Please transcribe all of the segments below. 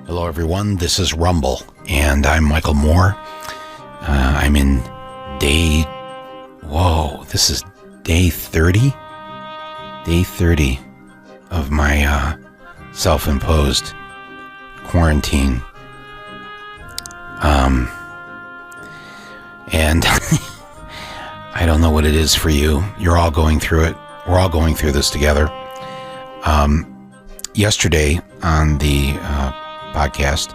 Hello, everyone. This is Rumble, and I'm Michael Moore. I'm in this is day 30? Day 30 of my self-imposed quarantine. And I don't know what it is for you. You're all going through it. We're all going through this together. Yesterday on the podcast,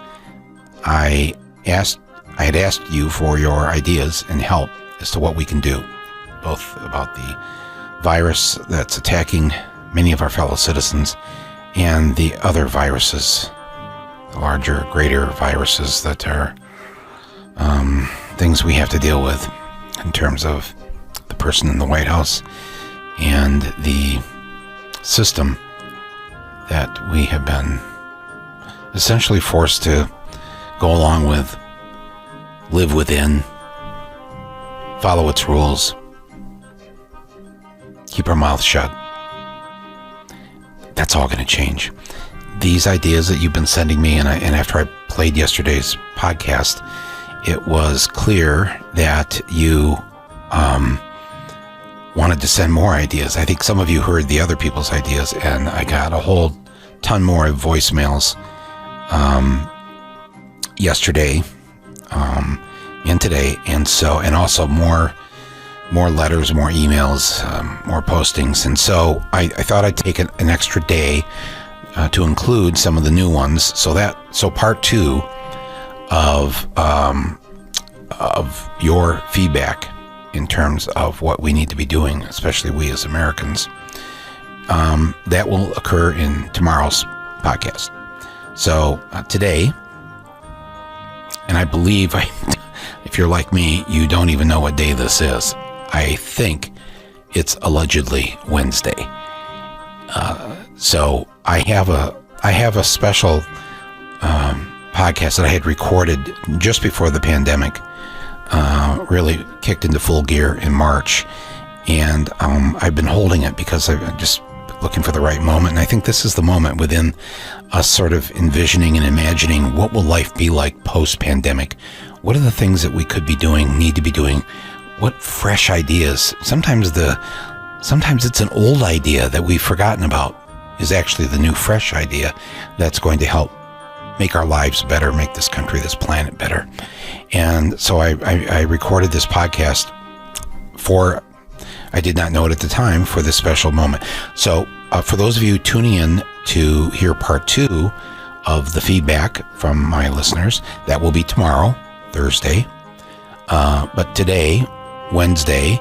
I had asked you for your ideas and help as to what we can do, both about the virus that's attacking many of our fellow citizens and the other viruses, the larger, greater viruses that are things we have to deal with in terms of the person in the White House and the system that we have been essentially forced to go along with, live within, follow its rules, keep our mouths shut. That's all going to change. These ideas that you've been sending me, and after I played yesterday's podcast, it was clear that you wanted to send more ideas. I think some of you heard the other people's ideas, and I got a whole ton more voicemails yesterday and today, and also more letters, more emails, more postings. And so I thought I'd take an extra day to include some of the new ones, so part two of your feedback in terms of what we need to be doing, especially we as Americans, that will occur in tomorrow's podcast. So today, and I believe if you're like me, you don't even know what day this is. I think it's allegedly Wednesday. So I have a special podcast that I had recorded just before the pandemic really kicked into full gear in March, and I've been holding it because I'm just looking for the right moment. And I think this is the moment within us sort of envisioning and imagining what will life be like post-pandemic. What are the things that we could be doing, need to be doing? What fresh ideas? Sometimes it's an old idea that we've forgotten about is actually the new fresh idea that's going to help make our lives better, make this country, this planet better. And so I recorded this podcast I did not know it at the time, for this special moment. So for those of you tuning in to hear part two of the feedback from my listeners, that will be tomorrow, Thursday. But today, Wednesday,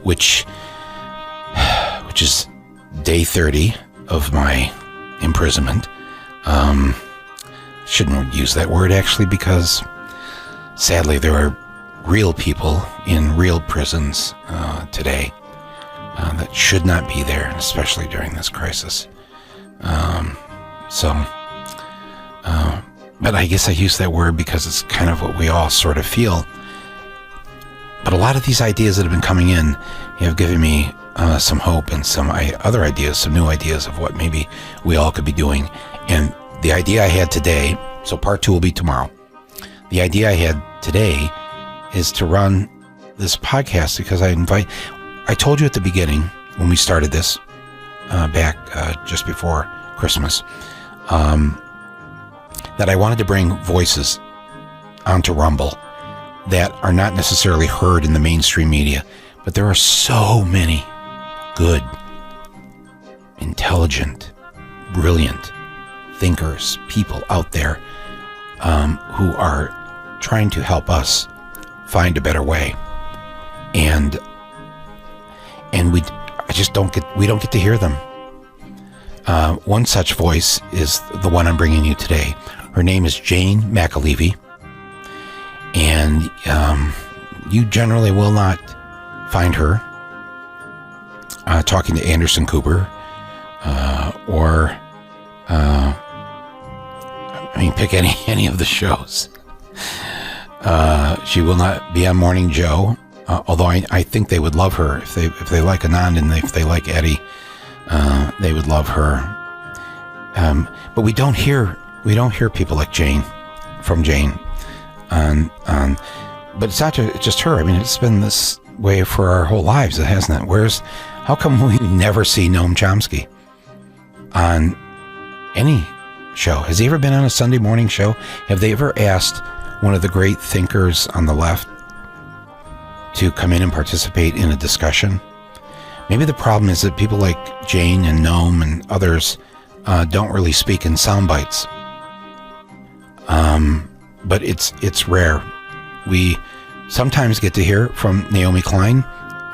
which is day 30 of my imprisonment. Shouldn't use that word actually, because sadly there are real people in real prisons today that should not be there, especially during this crisis. But I guess I use that word because it's kind of what we all sort of feel. But a lot of these ideas that have been coming in have given me some hope and some other ideas, some new ideas of what maybe we all could be doing. And the idea I had today, so part two will be tomorrow. The idea I had today is to run this podcast because I told you at the beginning when we started this back just before Christmas, that I wanted to bring voices onto Rumble that are not necessarily heard in the mainstream media, but there are so many good, intelligent, brilliant thinkers, people out there who are trying to help us find a better way, and we don't get to hear them. One such voice is the one I'm bringing you today. Her name is Jane McAlevey, and you generally will not find her talking to Anderson Cooper or pick any of the shows. She will not be on Morning Joe, although I think they would love her if they like Anand and if they like Eddie. They would love her. But we don't hear people like Jane, from Jane, but it's not just her. I mean, it's been this way for our whole lives, hasn't it? How come we never see Noam Chomsky on any show? Has he ever been on a Sunday morning show? Have they ever asked one of the great thinkers on the left to come in and participate in a discussion? Maybe the problem is that people like Jane and Noam and others don't really speak in sound bites. But it's rare. We sometimes get to hear from Naomi Klein,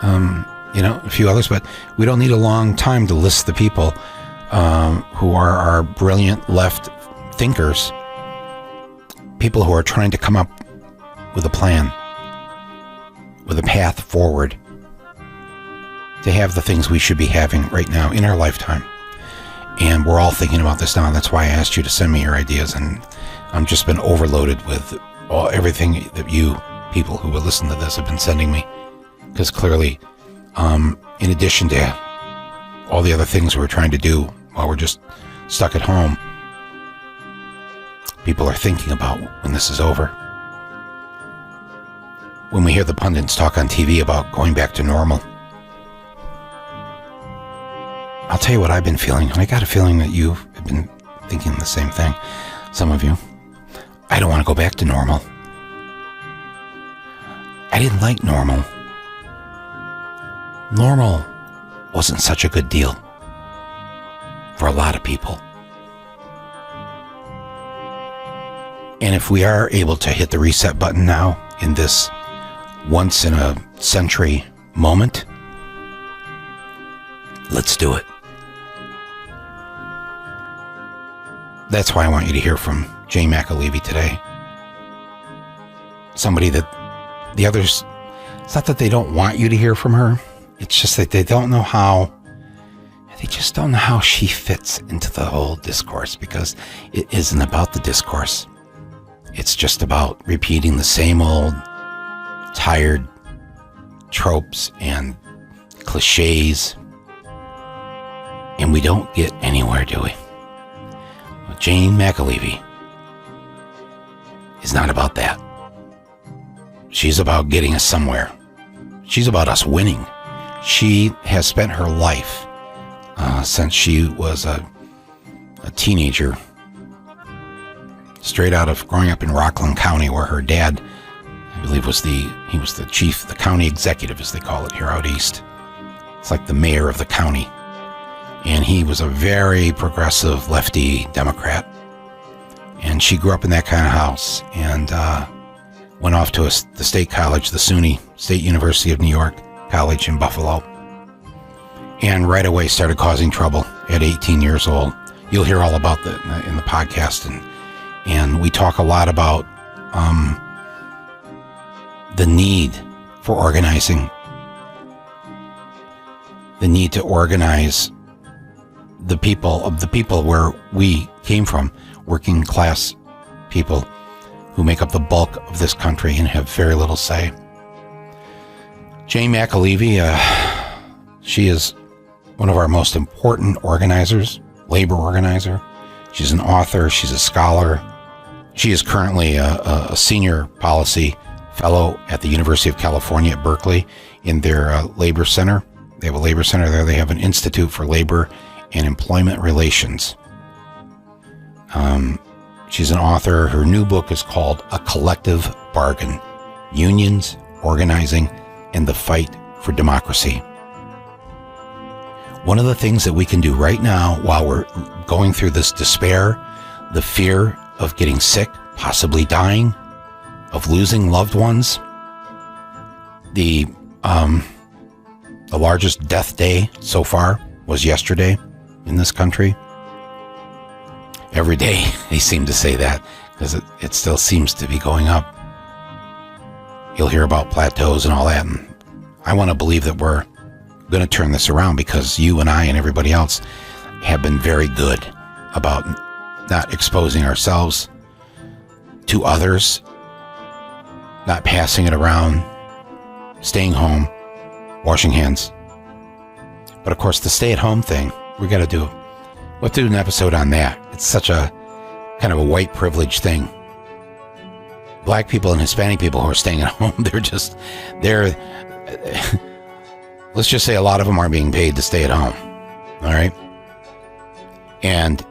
a few others, but we don't need a long time to list the people who are our brilliant left thinkers, people who are trying to come up with a plan, with a path forward to have the things we should be having right now in our lifetime. And we're all thinking about this now. That's why I asked you to send me your ideas, and I've just been overloaded with everything that you people who will listen to this have been sending me. Because clearly, in addition to all the other things we're trying to do while we're just stuck at home, people are thinking about when this is over. When we hear the pundits talk on TV about going back to normal, I'll tell you what I've been feeling, and I got a feeling that you have been thinking the same thing, some of you. I don't want to go back to normal. I didn't like normal. Normal wasn't such a good deal for a lot of people. And if we are able to hit the reset button now in this once in a century moment, let's do it. That's why I want you to hear from Jane McAlevey today. Somebody that the others, it's not that they don't want you to hear from her. It's just that they just don't know how she fits into the whole discourse, because it isn't about the discourse. It's just about repeating the same old tired tropes and cliches. And we don't get anywhere, do we? Jane McAlevey is not about that. She's about getting us somewhere. She's about us winning. She has spent her life since she was a teenager, straight out of growing up in Rockland County, where her dad, I believe, he was the chief, the county executive, as they call it here out east. It's like the mayor of the county. And he was a very progressive lefty Democrat. And she grew up in that kind of house and went off to the state college, the SUNY, State University of New York College in Buffalo. And right away started causing trouble at 18 years old. You'll hear all about that in the podcast. And we talk a lot about the need for organizing, the need to organize the people where we came from, working class people who make up the bulk of this country and have very little say. Jane McAlevey, she is one of our most important organizers, labor organizer. She's an author, she's a scholar. She is currently a senior policy fellow at the University of California at Berkeley in their labor center. They have a labor center there. They have an Institute for Labor and Employment Relations. She's an author. Her new book is called A Collective Bargain: Unions, Organizing, and the Fight for Democracy. One of the things that we can do right now while we're going through this despair, the fear of getting sick, possibly dying, of losing loved ones, the largest death day so far was yesterday in this country. Every day they seem to say that, because it still seems to be going up. You'll hear about plateaus and all that, and I want to believe that we're going to turn this around, because you and I and everybody else have been very good about not exposing ourselves to others, not passing it around, staying home, washing hands. But of course, the stay-at-home thing, we got to do. We'll have to do an episode on that. It's such a kind of a white privilege thing. Black people and Hispanic people who are staying at home, let's just say a lot of them are being paid to stay at home. All right. And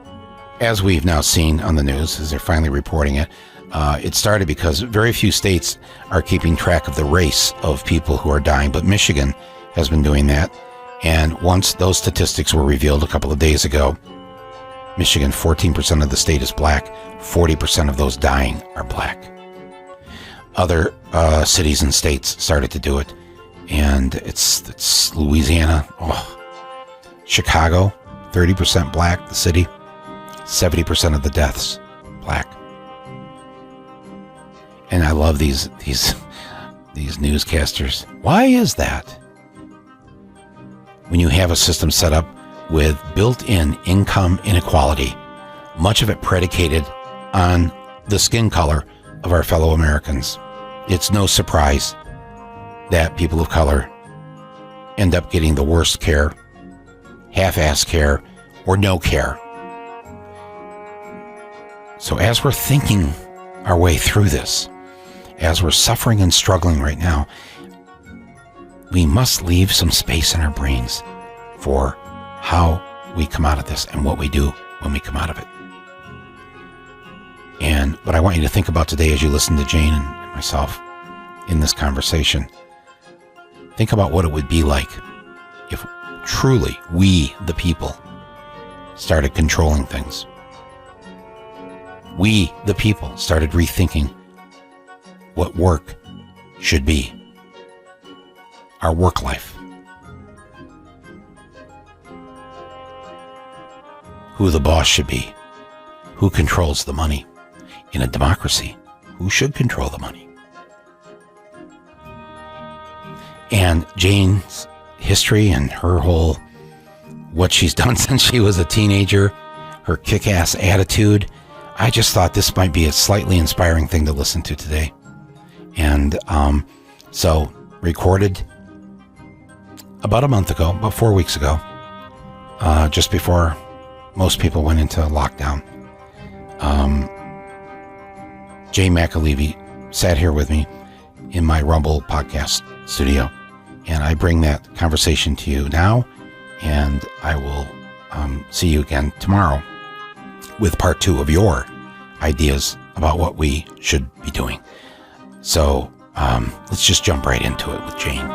as we've now seen on the news, as they're finally reporting it, it started because very few states are keeping track of the race of people who are dying, but Michigan has been doing that. And once those statistics were revealed a couple of days ago, Michigan, 14% of the state is black, 40% of those dying are black. Other cities and states started to do it, and it's Louisiana, Chicago, 30% black, the city, 70% of the deaths black. And I love these newscasters. Why is that? When you have a system set up with built-in income inequality, much of it predicated on the skin color of our fellow Americans, it's no surprise that people of color end up getting the worst care, half-ass care, or no care. So as we're thinking our way through this, as we're suffering and struggling right now, we must leave some space in our brains for how we come out of this and what we do when we come out of it. And what I want you to think about today as you listen to Jane and myself in this conversation, think about what it would be like if truly we, the people, started controlling things. We, the people, started rethinking what work should be, our work life, who the boss should be, who controls the money. In a democracy, who should control the money? And Jane's history and her whole, what she's done since she was a teenager, her kick-ass attitude, I just thought this might be a slightly inspiring thing to listen to today. And so recorded about a month ago, about 4 weeks ago, just before most people went into lockdown. Jane McAlevey sat here with me in my Rumble podcast studio, and I bring that conversation to you now, and I will see you again tomorrow with part 2 of your ideas about what we should be doing. So let's just jump right into it with Jane.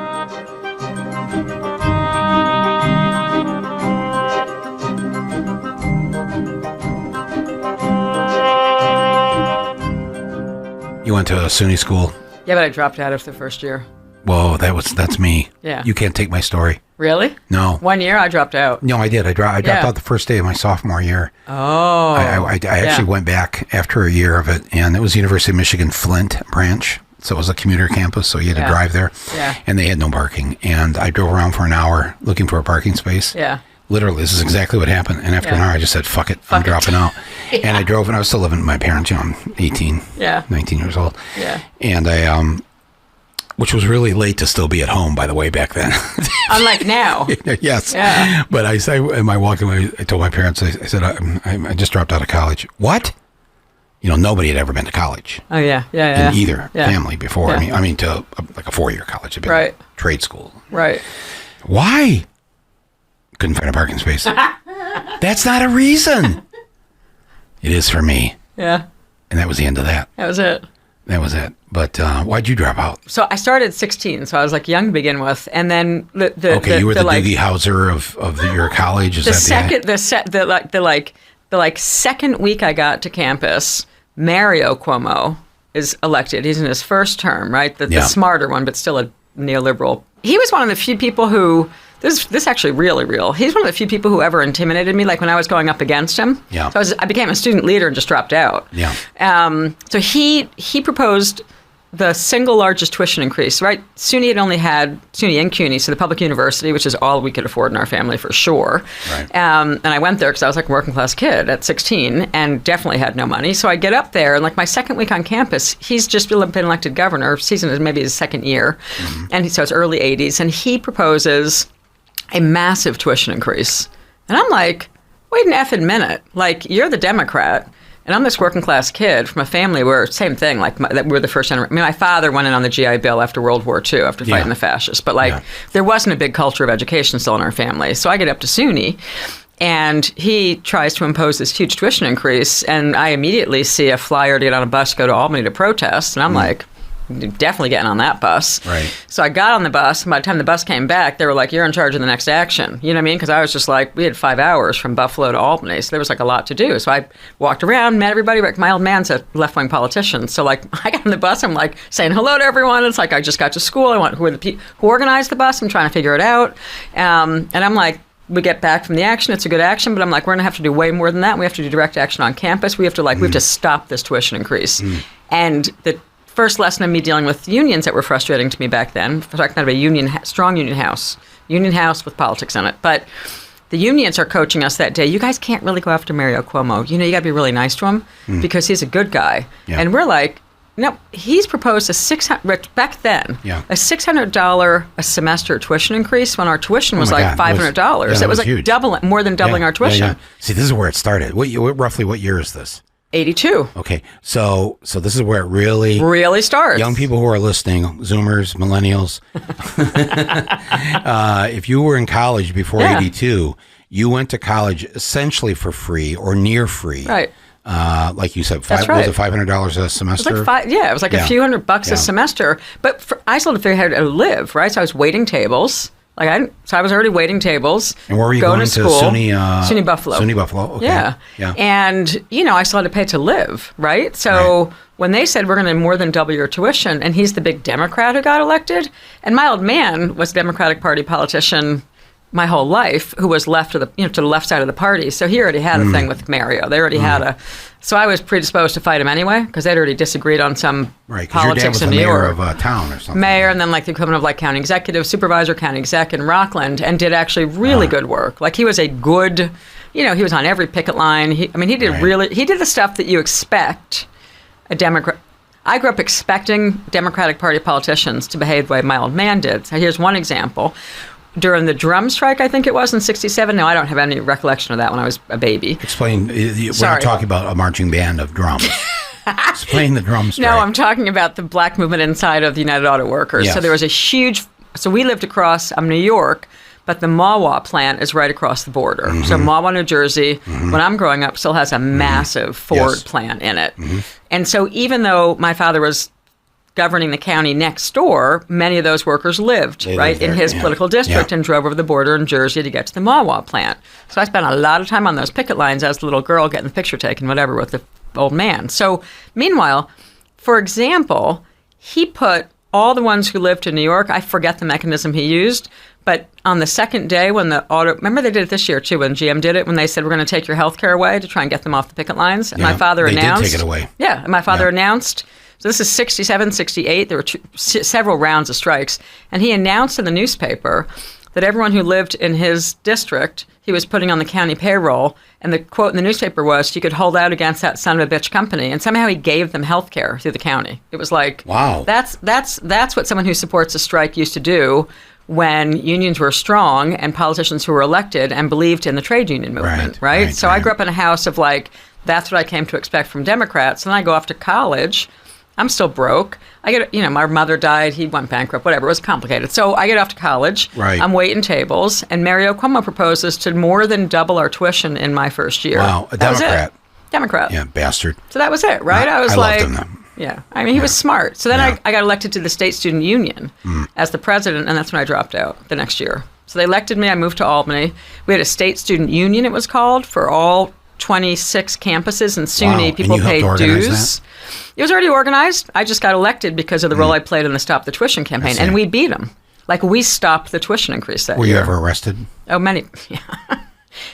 You went to a SUNY school? Yeah, but I dropped out after the first year. Whoa, that's me. Yeah. You can't take my story. Really? No. 1 year I dropped out. No, I did. I dropped out the first day of my sophomore year. Oh. I actually went back after a year of it, and it was University of Michigan Flint branch. So it was a commuter campus, so you had to drive there. Yeah. And they had no parking. And I drove around for an hour looking for a parking space. Yeah. Literally, this is exactly what happened. And after an hour, I just said, fuck it, I'm dropping out. Yeah. And I drove, and I was still living with my parents. You know, I'm 18, 19 years old. Yeah. And I, which was really late to still be at home, by the way, back then. Unlike now. Yes. Yeah. But I say, in my walking away, I told my parents, I said, I just dropped out of college. What? You know, nobody had ever been to college. Oh, yeah. In either family before. Yeah. I mean, to like a 4-year college. I'd been right. Trade school. Right. Why? Couldn't find a parking space. That's not a reason. It is for me. Yeah. And that was the end of that. That was it. That was it. But why'd you drop out? So I started at 16, so I was like young to begin with, and then you were the Doogie Howser of your college. Is the second week I got to campus, Mario Cuomo is elected. He's in his first term, right? The smarter one, but still a neoliberal. He was one of the few people who. This actually really real. He's one of the few people who ever intimidated me, like when I was going up against him. Yeah. So I became a student leader and just dropped out. Yeah. So he proposed the single largest tuition increase, right? SUNY had only had SUNY and CUNY, so the public university, which is all we could afford in our family for sure. Right. And I went there because I was like a working class kid at 16 and definitely had no money. So I get up there and like my second week on campus, he's just been elected governor. Season is maybe his second year. Mm-hmm. And so it's early 80s. And he proposes a massive tuition increase. And I'm like, wait an effing minute. Like, you're the Democrat, and I'm this working class kid from a family where, same thing, like, we're the first generation. I mean, my father went in on the GI Bill after World War II, after fighting the fascists. But, like, there wasn't a big culture of education still in our family. So I get up to SUNY, and he tries to impose this huge tuition increase, and I immediately see a flyer to get on a bus, go to Albany to protest, and I'm like, definitely getting on that bus. Right. So I got on the bus, and by the time the bus came back, they were like, you're in charge of the next action. You know what I mean? Because I was just like, we had 5 hours from Buffalo to Albany, so there was like a lot to do. So I walked around, met everybody. My old man's a left-wing politician, so like I got on the bus, I'm like saying hello to everyone. It's like I just got to school. I went, who are the people who organized the bus? I'm trying to figure it out. And I'm like, we get back from the action. It's a good action, but I'm like, we're going to have to do way more than that. We have to do direct action on campus. We have to we have to stop this tuition increase. And the first lesson of me dealing with unions that were frustrating to me back then, talking about a strong union house with politics in it. But the unions are coaching us that day. You guys can't really go after Mario Cuomo. You know, you got to be really nice to him because he's a good guy. Yeah. And we're like, no, he's proposed a $600 a semester tuition increase when our tuition was like $500. It was like huge. more than doubling our tuition. Yeah. See, this is where it started. Roughly what year is this? 82. Okay, so this is where it really starts. Young people who are listening, Zoomers, Millennials, if you were in college before 82, you went to college essentially for free or near free. Right. Like you said, was it $500 a semester? It was like it was like a few $100 a semester. But I still had to figure out how to live, right? So I was waiting tables. I was already waiting tables. And where were you going to school? SUNY Buffalo. SUNY Buffalo, okay. Yeah. And, I still had to pay to live, right? So when they said we're going to more than double your tuition, and he's the big Democrat who got elected, and my old man was a Democratic Party politician my whole life, who was left to the left side of the party. So he already had a thing with Mario. They already had so I was predisposed to fight him anyway, because they'd already disagreed on some politics in New York. Your dad was the mayor of a town or something. Mayor, and then like the equivalent of county executive, supervisor, county exec in Rockland, and did actually really good work. Like he was a good, he was on every picket line. He did the stuff that you expect a Democrat. I grew up expecting Democratic Party politicians to behave the way my old man did. So here's one example. During the drum strike, I think it was, in 1967. No, I don't have any recollection of that when I was a baby. Explain. We're not talking about a marching band of drums. Explain the drum strike. No, I'm talking about the black movement inside of the United Auto Workers. Yes. So there was a huge... So we lived across New York, but the Mahwah plant is right across the border. So Mahwah, New Jersey, when I'm growing up, still has a massive Ford plant in it. And so even though my father was governing the county next door, many of those workers lived in his political district and drove over the border in Jersey to get to the Mahwah plant. So I spent a lot of time on those picket lines as a little girl getting the picture taken, whatever, with the old man. So meanwhile, for example, he put all the ones who lived in New York, I forget the mechanism he used, but on the second day when remember they did it this year too, when GM did it, when they said we're going to take your health care away to try and get them off the picket lines. And my father announced. They did take it away. Yeah, and my father announced. So this is 67, 68. There were several rounds of strikes. And he announced in the newspaper that everyone who lived in his district, he was putting on the county payroll. And the quote in the newspaper was, you could hold out against that son of a bitch company. And somehow he gave them health care through the county. It was like, wow. That's what someone who supports a strike used to do when unions were strong and politicians who were elected and believed in the trade union movement, right? So I grew up in a house of that's what I came to expect from Democrats. And then I go off to college. I'm still broke. My mother died. He went bankrupt, whatever. It was complicated. So I get off to college. Right. I'm waiting tables. And Mario Cuomo proposes to more than double our tuition in my first year. Wow. A Democrat. Democrat. Yeah, bastard. So that was it, right? I loved him. Yeah. I mean, he was smart. So then I got elected to the State Student Union as the president, and that's when I dropped out the next year. So they elected me. I moved to Albany. We had a State Student Union, it was called, for all 26 campuses in SUNY. Wow. People paid dues. That? It was already organized. I just got elected because of the role I played in the Stop the Tuition campaign, and we beat them. We stopped the tuition increase that year. Were you ever arrested? Oh, many.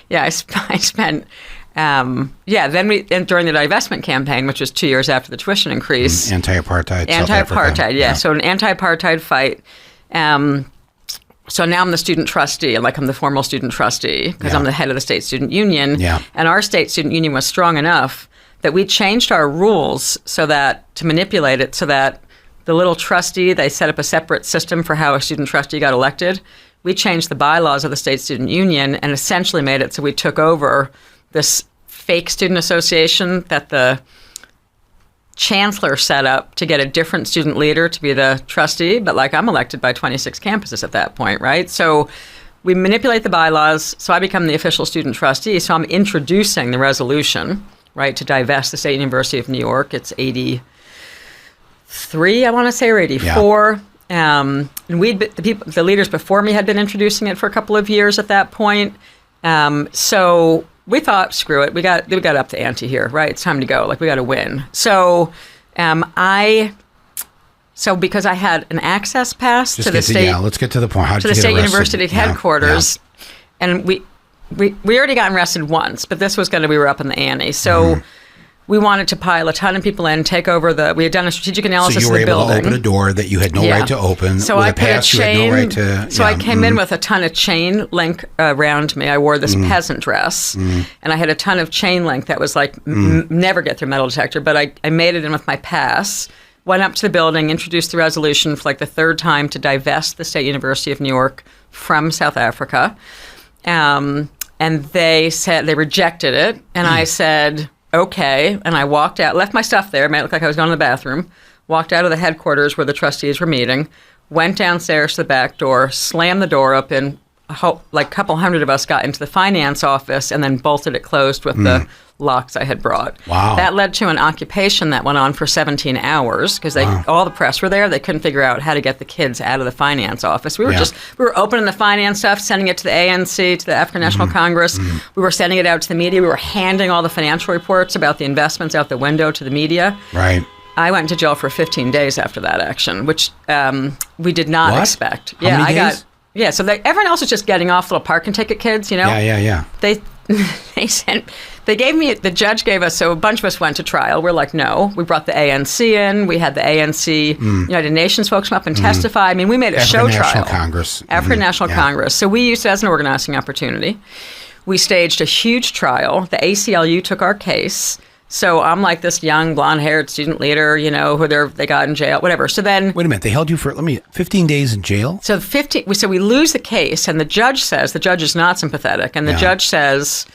Yeah, I spent. Then during the divestment campaign, which was 2 years after the tuition increase. Anti-apartheid. Anti-apartheid, yeah. So an anti-apartheid fight. So now I'm the student trustee, I'm the formal student trustee, because I'm the head of the State Student Union. Yeah. And our State Student Union was strong enough that we changed our rules to manipulate it so that the little trustee, they set up a separate system for how a student trustee got elected. we changed the bylaws of the State Student Union and essentially made it so we took over this fake student association that the chancellor set up to get a different student leader to be the trustee. But like, I'm elected by 26 campuses at that point, right? So we manipulate the bylaws. So I become the official student trustee. So I'm introducing the resolution, right, to divest the State University of New York. It's 83, I want to say, or 84. Yeah. And the leaders before me had been introducing it for a couple of years at that point. So we thought, screw it, we got up the ante here, right? It's time to go. Like, we got to win. So because I had an access pass to the state, let's get to the point. How did to you the get state arrested? university headquarters, and we already gotten arrested once, but this was we were up in the ante. So we wanted to pile a ton of people in, take over we had done a strategic analysis of the building. So you were able to open a door that you had no right to open. So with I a pass, you had no right to. So I came in with a ton of chain link around me. I wore this peasant dress, and I had a ton of chain link that was like never get through metal detector. But I made it in with my pass. Went up to the building, introduced the resolution for like the third time to divest the State University of New York from South Africa, and they rejected it, and I said, okay, and I walked out, left my stuff there, made it look like I was going to the bathroom, walked out of the headquarters where the trustees were meeting, went downstairs to the back door, slammed the door open, like a couple hundred of us got into the finance office and then bolted it closed with the locks I had brought. Wow. That led to an occupation that went on for 17 hours because all the press were there. They couldn't figure out how to get the kids out of the finance office. We were opening the finance stuff, sending it to the ANC, to the African National Congress. We were sending it out to the media. We were handing all the financial reports about the investments out the window to the media. Right. I went to jail for 15 days after that action, which we did not expect. How many days? So everyone else was just getting off, little parking ticket kids, you know? Yeah. The judge gave us, so a bunch of us went to trial. We're like, no. We brought the ANC in. We had the ANC United Nations folks come up and testify. I mean, we made a show trial. African National Congress. African National Congress. So we used it as an organizing opportunity. We staged a huge trial. The ACLU took our case. So I'm like this young, blonde-haired student leader, you know, who they got in jail, whatever. So then... Wait a minute. They held you for, 15 days in jail? So we lose the case, and the judge is not sympathetic, and the judge says,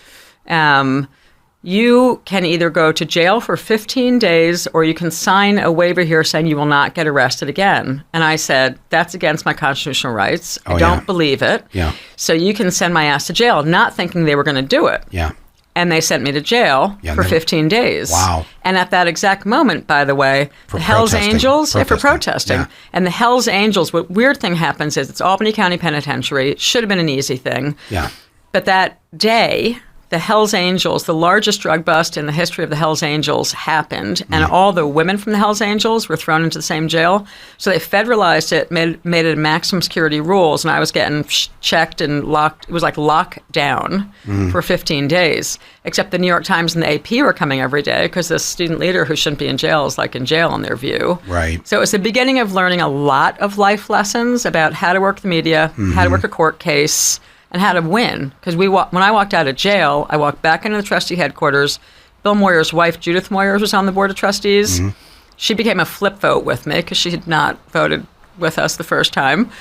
you can either go to jail for 15 days or you can sign a waiver here saying you will not get arrested again. And I said, that's against my constitutional rights. I don't believe it. Yeah. So you can send my ass to jail, not thinking they were going to do it. Yeah. And they sent me to jail for 15 days. Wow. And at that exact moment, by the way, the Hells Angels, for protesting. Yeah. And the Hells Angels, what weird thing happens is it's Albany County Penitentiary. It should have been an easy thing. Yeah. But that day, the Hells Angels, the largest drug bust in the history of the Hells Angels, happened, and all the women from the Hells Angels were thrown into the same jail. So they federalized it, made it maximum security rules, and I was getting checked and locked. It was like lockdown for 15 days, except the New York Times and the AP were coming every day because the student leader who shouldn't be in jail is like in jail in their view. Right. So it was the beginning of learning a lot of life lessons about how to work the media, how to work a court case, and how to win. Because when I walked out of jail, I walked back into the trustee headquarters. Bill Moyer's wife, Judith Moyer, was on the board of trustees. She became a flip vote with me because she had not voted with us the first time,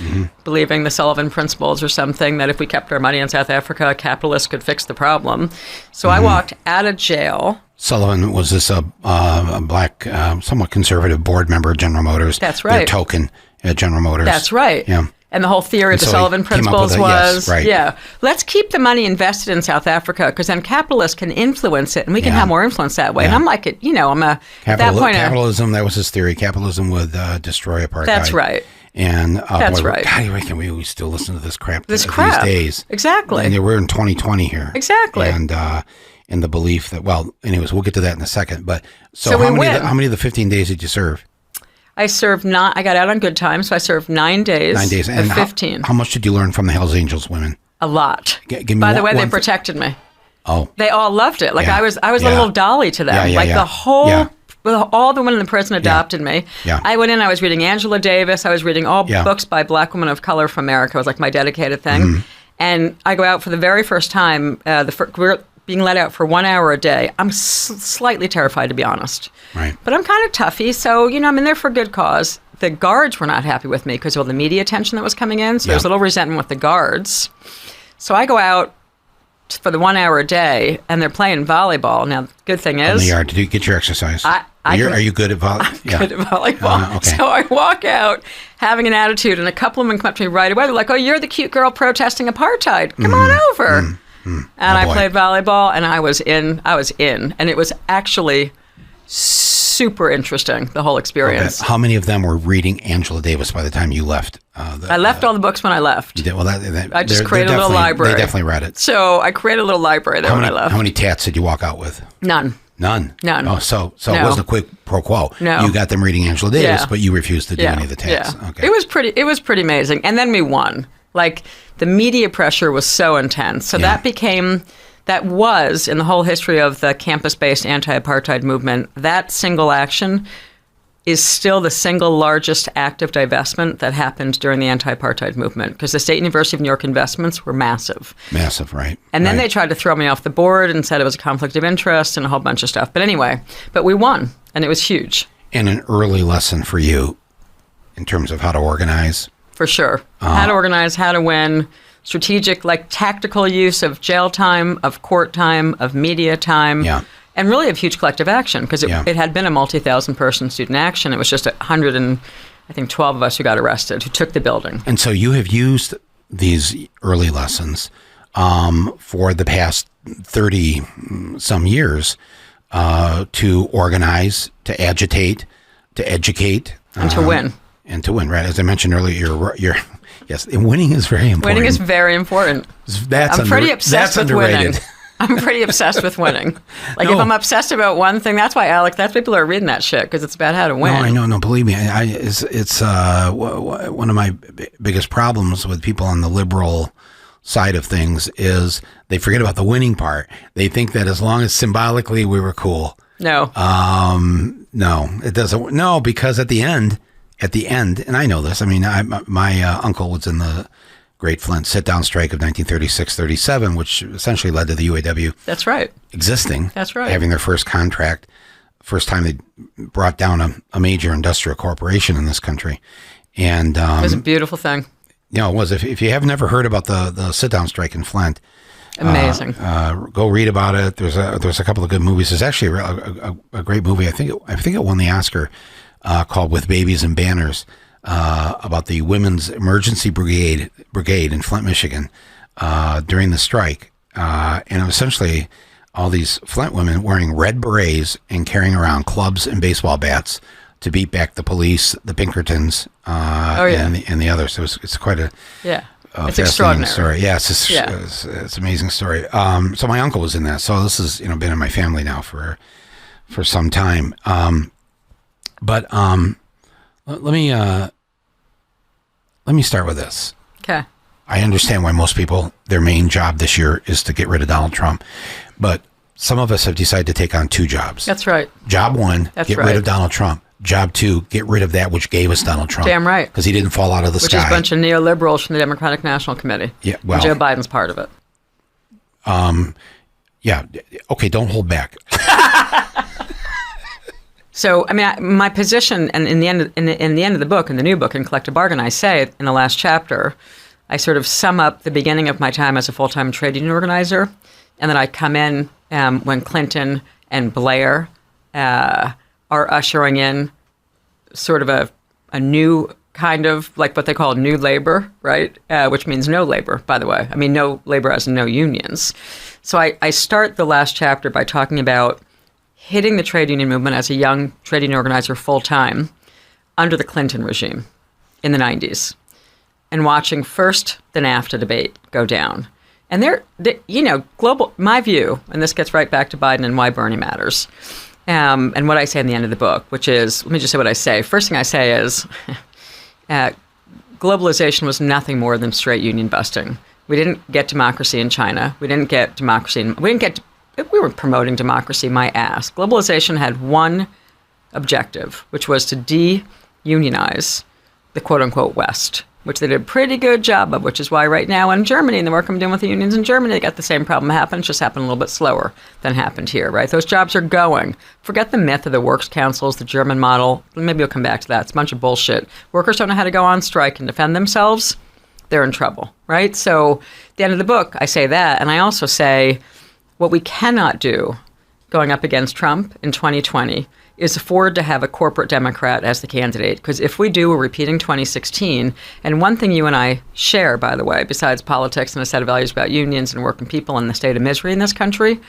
believing the Sullivan principles or something, that if we kept our money in South Africa, capitalists could fix the problem. So I walked out of jail. Sullivan was this a black, somewhat conservative board member of General Motors. That's right. Their token at General Motors. That's right. Yeah. And the whole theory of the Sullivan principles was, right. Let's keep the money invested in South Africa because then capitalists can influence it and we can have more influence that way. And I'm like, at that point. Capitalism, that was his theory. Capitalism would destroy apartheid. That's right. And that's right. God, can we still listen to this crap these days? Exactly. And we're in 2020 here. Exactly. And in the belief that, anyways, we'll get to that in a second. But so how many of the 15 days did you serve? I served I got out on good time, so I served 9 days. 9 days. And 15. How much did you learn from the Hells Angels women? A lot. By the way, they protected me. Oh. They all loved it. Like I was a little dolly to them. The whole all the women in the prison adopted me. Yeah. I went in, I was reading Angela Davis, I was reading all books by Black women of color from America. It was like my dedicated thing. And I go out for the very first time, we're being let out for 1 hour a day. I'm slightly terrified, to be honest. Right. But I'm kind of toughy, so, I'm in there for a good cause. the guards were not happy with me because of all the media attention that was coming in. So there's a little resentment with the guards. So I go out for the 1 hour a day, and they're playing volleyball. Now, the good thing is... In the yard. Did you get your exercise? Are you good at volleyball? I'm good at volleyball. Okay. So I walk out having an attitude, and a couple of them come up to me right away. They're like, oh, you're the cute girl protesting apartheid. Come on over. And I played volleyball, and I was in. And it was actually super interesting, the whole experience. How many of them were reading Angela Davis by the time you left? I left all the books when I left. You did? Well, I just created a little library. They definitely read it. So I created a little library there when I left. How many tats did you walk out with? None. Oh, so it wasn't a quick pro quo. No. You got them reading Angela Davis, but you refused to do any of the tats. Yeah. Okay. It was pretty amazing. And then we won. Like, the media pressure was so intense. So that was, in the whole history of the campus-based anti-apartheid movement, that single action is still the single largest act of divestment that happened during the anti-apartheid movement, because the State University of New York investments were massive. Massive, right. And then they tried to throw me off the board and said it was a conflict of interest and a whole bunch of stuff. But anyway, we won, and it was huge. And an early lesson for you in terms of how to organize. For sure. How to organize, how to win, strategic, like tactical use of jail time, of court time, of media time. Yeah. And really of huge collective action, because it had been a multi-thousand person student action. It was just 112 of us who got arrested, who took the building. And so you have used these early lessons for the past 30-some years to organize, to agitate, to educate. And to win. And to win, right? As I mentioned earlier, you're yes, and winning is very important. Winning is very important. I'm pretty obsessed with winning. I'm pretty obsessed with winning. Like, if I'm obsessed about one thing, that's why people are reading that shit, because it's about how to win. No, I know. No, believe me. It's one of my biggest problems with people on the liberal side of things is they forget about the winning part. They think that as long as symbolically we were cool. No. No, it doesn't. No, because at the end, and I know this. I mean, my uncle was in the Great Flint sit-down strike of 1936-37, which essentially led to the UAW. That's right. Existing. That's right. Having their first contract. First time they brought down a major industrial corporation in this country. And it was a beautiful thing. Yeah, it was. If you have never heard about the sit-down strike in Flint, amazing. Go read about it. There's a couple of good movies. There's actually a great movie. I think it won the Oscar called With Babies and Banners. About the Women's Emergency Brigade in Flint, Michigan, during the strike. And it was essentially all these Flint women wearing red berets and carrying around clubs and baseball bats to beat back the police, the Pinkertons, and the others. So it's quite a it's extraordinary story. Yeah, it's an amazing story. So my uncle was in that. So this has been in my family now for some time. Let me start with this. Okay. I understand why most people, their main job this year is to get rid of Donald Trump. But some of us have decided to take on two jobs. That's right. Job one, get rid of Donald Trump. Job two, get rid of that which gave us Donald Trump. Damn right. Because he didn't fall out of the sky. Which is a bunch of neoliberals from the Democratic National Committee. Yeah, well. And Joe Biden's part of it. Yeah. Okay, don't hold back. So, I mean, my position, and in the end of the book, in the new book, in Collective Bargain, I say in the last chapter, I sort of sum up the beginning of my time as a full-time trade union organizer, and then I come in when Clinton and Blair are ushering in sort of a new kind of, like what they call new labor, right? Which means no labor, by the way. I mean, no labor as in no unions. So I start the last chapter by talking about hitting the trade union movement as a young trade union organizer full-time under the Clinton regime in the 90s and watching first the NAFTA debate go down. And global, my view, and this gets right back to Biden and why Bernie matters, and what I say in the end of the book, which is, let me just say what I say. First thing I say is globalization was nothing more than straight union busting. We didn't get democracy in China. We weren't promoting democracy, my ass. Globalization had one objective, which was to de-unionize the quote-unquote West. which they did a pretty good job of, which is why right now in Germany, and the work I'm doing with the unions in Germany, they got the same problem happen. It's just happened a little bit slower than happened here, right? Those jobs are going. Forget the myth of the works councils, the German model. Maybe we'll come back to that. It's a bunch of bullshit. Workers don't know how to go on strike and defend themselves. They're in trouble, right? So at the end of the book, I say that. And I also say what we cannot do going up against Trump in 2020 is afford to have a corporate Democrat as the candidate. Because if we do, we're repeating 2016. And one thing you and I share, by the way, besides politics and a set of values about unions and working people and the state of misery in this country,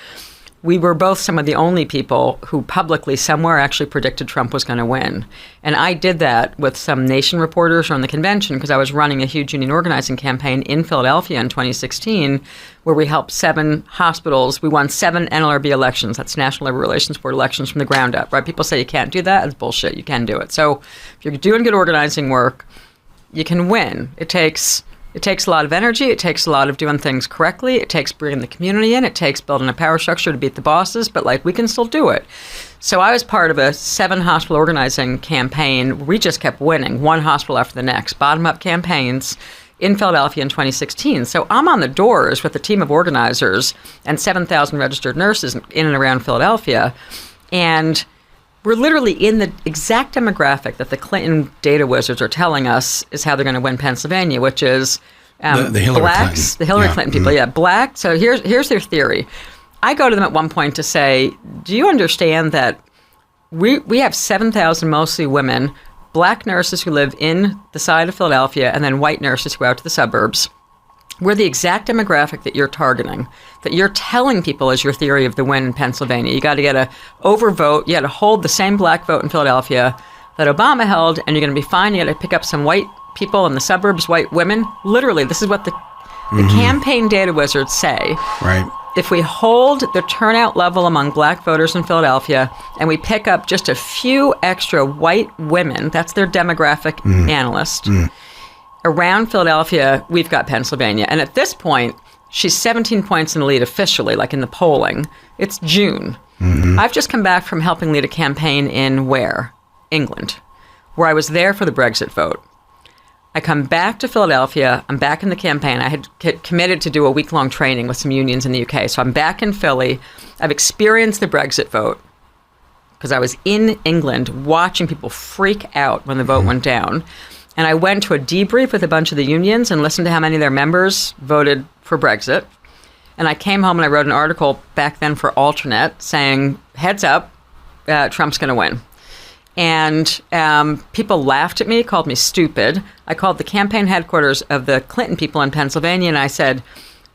we were both some of the only people who publicly somewhere actually predicted Trump was going to win. And I did that with some Nation reporters on the convention because I was running a huge union organizing campaign in Philadelphia in 2016 where we helped 7 hospitals. We won 7 NLRB elections. That's National Labor Relations Board elections from the ground up, right? People say you can't do that. It's bullshit. You can do it. So if you're doing good organizing work, you can win. It takes a lot of energy. It takes a lot of doing things correctly. It takes bringing the community in. It takes building a power structure to beat the bosses, but we can still do it. So I was part of a 7 hospital organizing campaign. We just kept winning, one hospital after the next, bottom-up campaigns in Philadelphia in 2016. So I'm on the doors with a team of organizers and 7,000 registered nurses in and around Philadelphia, and we're literally in the exact demographic that the Clinton data wizards are telling us is how they're going to win Pennsylvania, which is the Hillary blacks, Clinton. the Hillary Clinton people. Yeah, black. So here's their theory. I go to them at one point to say, do you understand that we have 7,000 mostly women, black nurses who live in the side of Philadelphia, and then white nurses who go out to the suburbs. We're the exact demographic that you're targeting, that you're telling people is your theory of the win in Pennsylvania. You got to get a overvote. You got to hold the same black vote in Philadelphia that Obama held, and you're going to be fine. You got to pick up some white people in the suburbs, white women. Literally, this is what the campaign data wizards say. Right. If we hold the turnout level among black voters in Philadelphia and we pick up just a few extra white women, that's their demographic analyst, around Philadelphia, we've got Pennsylvania. And at this point, she's 17 points in the lead officially, like in the polling. It's June. I've just come back from helping lead a campaign in where? England, where I was there for the Brexit vote. I come back to Philadelphia. I'm back in the campaign. I had committed to do a week-long training with some unions in the UK. So I'm back in Philly. I've experienced the Brexit vote because I was in England watching people freak out when the vote went down. And I went to a debrief with a bunch of the unions and listened to how many of their members voted for Brexit. And I came home and I wrote an article back then for Alternate saying, heads up, Trump's going to win. And people laughed at me, called me stupid. I called the campaign headquarters of the Clinton people in Pennsylvania and I said,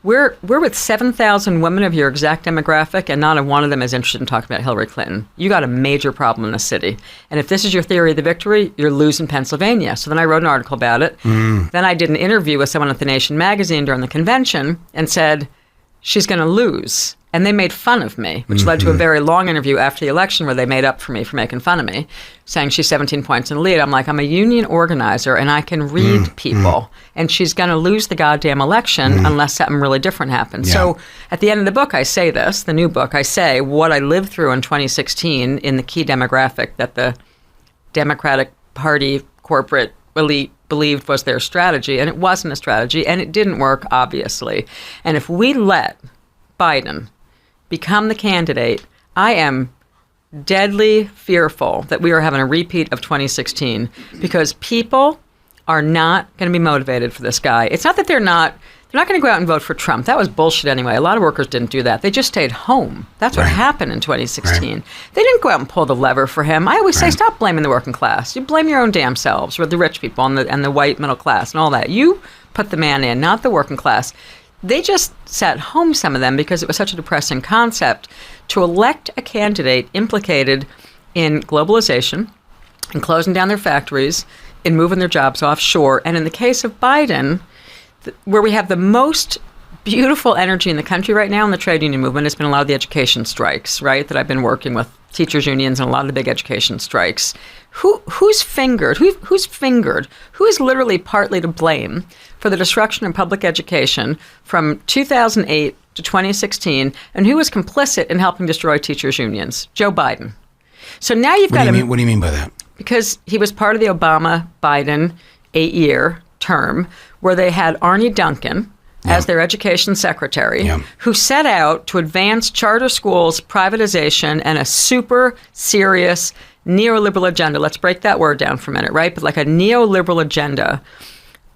we're with 7,000 women of your exact demographic, and not one of them is interested in talking about Hillary Clinton. You got a major problem in the city. And if this is your theory of the victory, you're losing Pennsylvania. So then I wrote an article about it. Then I did an interview with someone at The Nation magazine during the convention and said, she's going to lose. And they made fun of me, which led to a very long interview after the election where they made up for me for making fun of me, saying she's 17 points in the lead. I'm like, I'm a union organizer and I can read people, and she's going to lose the goddamn election unless something really different happens. Yeah. So at the end of the book, I say this, the new book, I say what I lived through in 2016 in the key demographic that the Democratic Party corporate elite believed was their strategy, and it wasn't a strategy, and it didn't work, obviously. And if we let Biden become the candidate, I am deadly fearful that we are having a repeat of 2016 because people are not going to be motivated for this guy. It's not that they're not going to go out and vote for Trump. That was bullshit anyway. A lot of workers didn't do that. They just stayed home. That's what happened in 2016. Right. They didn't go out and pull the lever for him. I always say, stop blaming the working class. You blame your own damn selves, or the rich people and the white middle class and all that. You put the man in, not the working class. They just sat home, some of them, because it was such a depressing concept to elect a candidate implicated in globalization, in closing down their factories, in moving their jobs offshore. And in the case of Biden, where we have the most beautiful energy in the country right now in the trade union movement has been a lot of the education strikes, right, that I've been working with teachers unions and a lot of the big education strikes. Who's fingered? Who is literally partly to blame for the destruction of public education from 2008 to 2016, and who was complicit in helping destroy teachers unions? Joe Biden. So now you've got What do you mean by that? Because he was part of the Obama-Biden 8-year term where they had Arne Duncan as their education secretary, who set out to advance charter schools, privatization, and a super serious neoliberal agenda. Let's break that word down for a minute, right? But like a neoliberal agenda.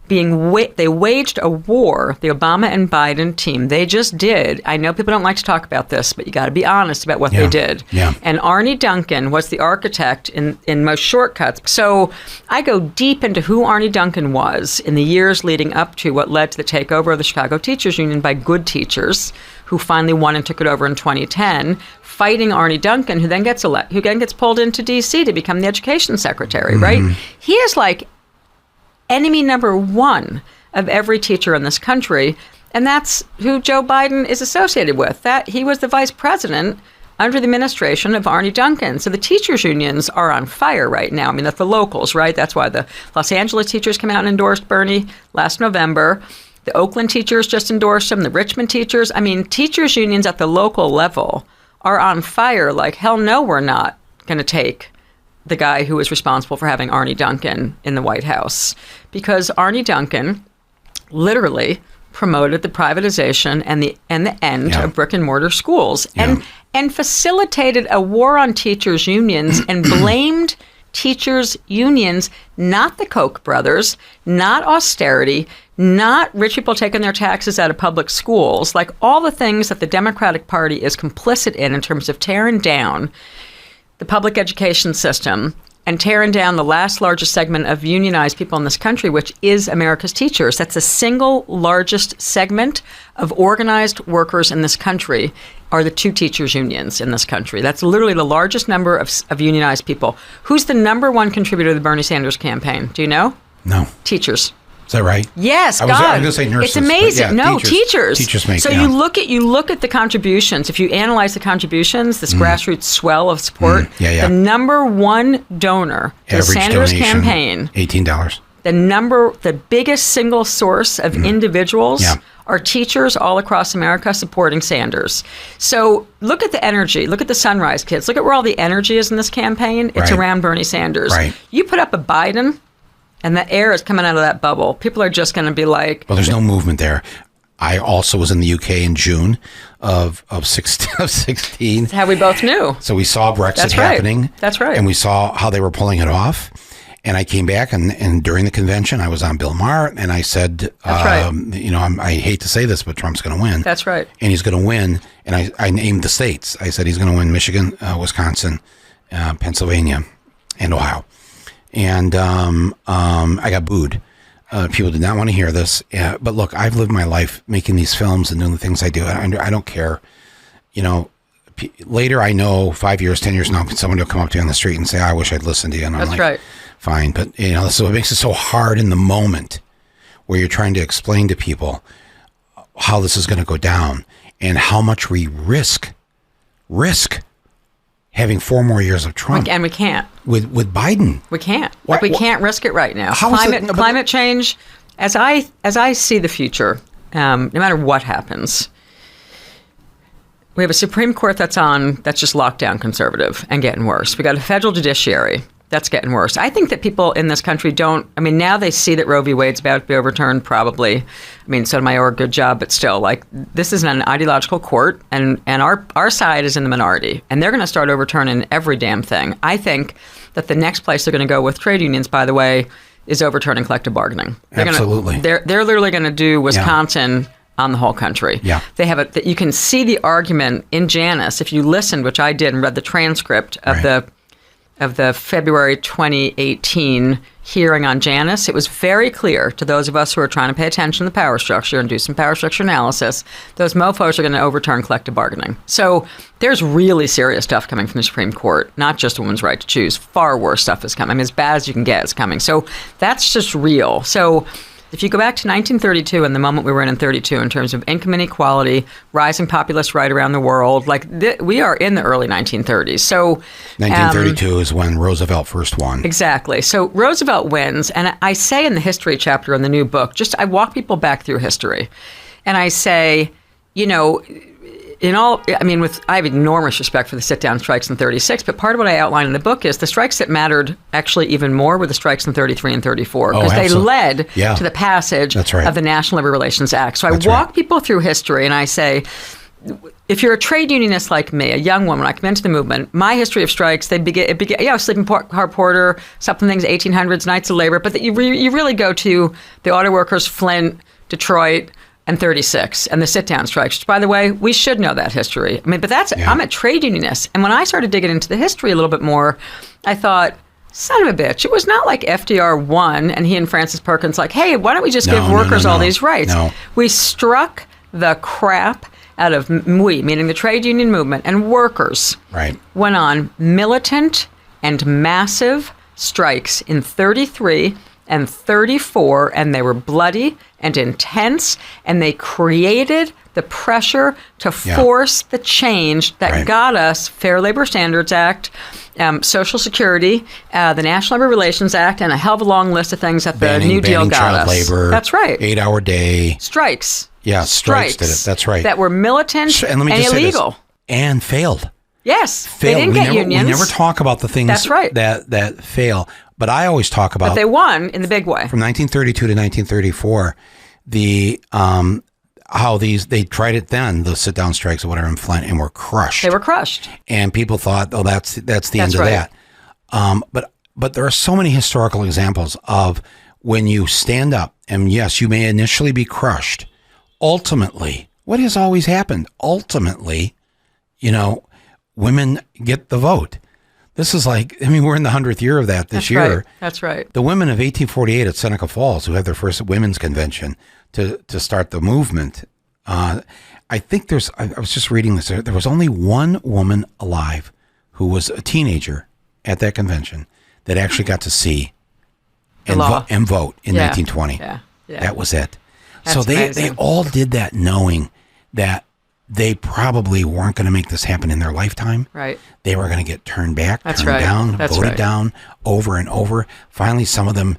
They waged a war, the Obama and Biden team. They just did. I know people don't like to talk about this, but you got to be honest about what they did. Yeah. And Arne Duncan was the architect in most shortcuts. So I go deep into who Arne Duncan was in the years leading up to what led to the takeover of the Chicago Teachers Union by good teachers who finally won and took it over in 2010, fighting Arne Duncan, who then gets pulled into D.C. to become the education secretary, right? He is like enemy number one of every teacher in this country, and that's who Joe Biden is associated with. That he was the vice president under the administration of Arne Duncan. So the teachers unions are on fire right now. I mean, that's the locals, right? That's why the Los Angeles teachers came out and endorsed Bernie last November. The Oakland teachers just endorsed him. The Richmond teachers. I mean, teachers unions at the local level are on fire. Like, hell no, we're not going to take the guy who was responsible for having Arne Duncan in the White House, because Arne Duncan literally promoted the privatization and the end of brick and mortar schools and facilitated a war on teachers unions and blamed teachers unions, not the Koch brothers, not austerity, not rich people taking their taxes out of public schools, like all the things that the Democratic Party is complicit in terms of tearing down the public education system and tearing down the last largest segment of unionized people in this country, which is America's teachers. That's the single largest segment of organized workers in this country are the two teachers unions in this country. That's literally the largest number of unionized people. Who's the number one contributor to the Bernie Sanders campaign? Do you know? No. Teachers. Is that right? Yes, I was going to say nurses. It's amazing. Teachers. Teachers make. So you look at the contributions. If you analyze the contributions, this grassroots swell of support, the number one donor to the Sanders campaign, $18. The biggest single source of individuals are teachers all across America supporting Sanders. So look at the energy. Look at the Sunrise Kids. Look at where all the energy is in this campaign. It's around Bernie Sanders. Right. You put up a Biden, and the air is coming out of that bubble. People are just going to be like... Well, there's no movement there. I also was in the UK in June of 16. That's how we both knew. So we saw Brexit happening. That's right. And we saw how they were pulling it off. And I came back, and during the convention, I was on Bill Maher, and I said, I hate to say this, but Trump's going to win. That's right. And he's going to win. And I named the states. I said he's going to win Michigan, Wisconsin, Pennsylvania, and Ohio. And I got booed. People did not want to hear this. But look, I've lived my life making these films and doing the things I do. I don't care. Later I know 5 years, 10 years now, someone will come up to you on the street and say, I wish I'd listened to you. And I'm like, fine. But, so it makes it so hard in the moment where you're trying to explain to people how this is going to go down and how much we risk having 4 more years of Trump. And we can't. With Biden. We can't. We can't risk it right now. Climate change, as I see the future, no matter what happens, we have a Supreme Court that's just locked down conservative and getting worse. We got a federal judiciary that's getting worse. I think that people in this country now they see that Roe v. Wade's about to be overturned, probably. Sotomayor, good job, but still, this is an ideological court, and our side is in the minority, and they're going to start overturning every damn thing. I think that the next place they're going to go with trade unions, by the way, is overturning collective bargaining. Absolutely. They're literally going to do Wisconsin on the whole country. Yeah. They have you can see the argument in Janus, if you listened, which I did, and read the transcript of the February 2018 hearing on Janus. It was very clear to those of us who are trying to pay attention to the power structure and do some power structure analysis, those mofos are going to overturn collective bargaining. So there's really serious stuff coming from the Supreme Court, not just a woman's right to choose. Far worse stuff is coming. As bad as you can get is coming. So that's just real. So if you go back to 1932 and the moment we were in 32 in terms of income inequality, rising populist right around the world, we are in the early 1930s. So 1932 is when Roosevelt first won. Exactly. So Roosevelt wins, and I say in the history chapter in the new book, I walk people back through history, and I say, I have enormous respect for the sit-down strikes in 36, but part of what I outline in the book is the strikes that mattered actually even more were the strikes in 33 and 34, because they led to the passage of the National Labor Relations Act. So I walk people through history and I say, if you're a trade unionist like me, a young woman, when I come into the movement, my history of strikes, it began, sleeping car porter, something things, 1800s, Knights of Labor, but you really go to the auto workers, Flint, Detroit, and 36, and the sit-down strikes, which, by the way, we should know that history. I'm a trade unionist. And when I started digging into the history a little bit more, I thought, son of a bitch, it was not like FDR won and he and Francis Perkins like, hey, why don't we just give workers all these rights? No. We struck the crap out of, meaning the trade union movement, and workers went on militant and massive strikes in 33 and 34, and they were bloody and intense, and they created the pressure to force the change that got us Fair Labor Standards Act, Social Security, the National Labor Relations Act, and a hell of a long list of things that the New Deal got us. Labor, that's right. 8-hour day. Strikes. Yeah, strikes did it. That's right. That were militant and illegal. And failed. Yes. They didn't get unions. We never talk about the things that fail. But I always talk about... But they won in the big way. From 1932 to 1934, how they tried it then, the sit-down strikes or whatever in Flint, and were crushed. They were crushed. And people thought, that's the end of that. But there are so many historical examples of when you stand up, and yes, you may initially be crushed. Ultimately, what has always happened? Ultimately, women get the vote. This is like, we're in the 100th year of that this year. Right. That's right. The women of 1848 at Seneca Falls, who had their first women's convention to start the movement. I think I was just reading this. There was only one woman alive who was a teenager at that convention that actually got to see and vote in 1920. Yeah. That was it. That's so they all did that knowing that they probably weren't going to make this happen in their lifetime. Right. They were going to get turned back, down, voted down over and over. Finally, some of them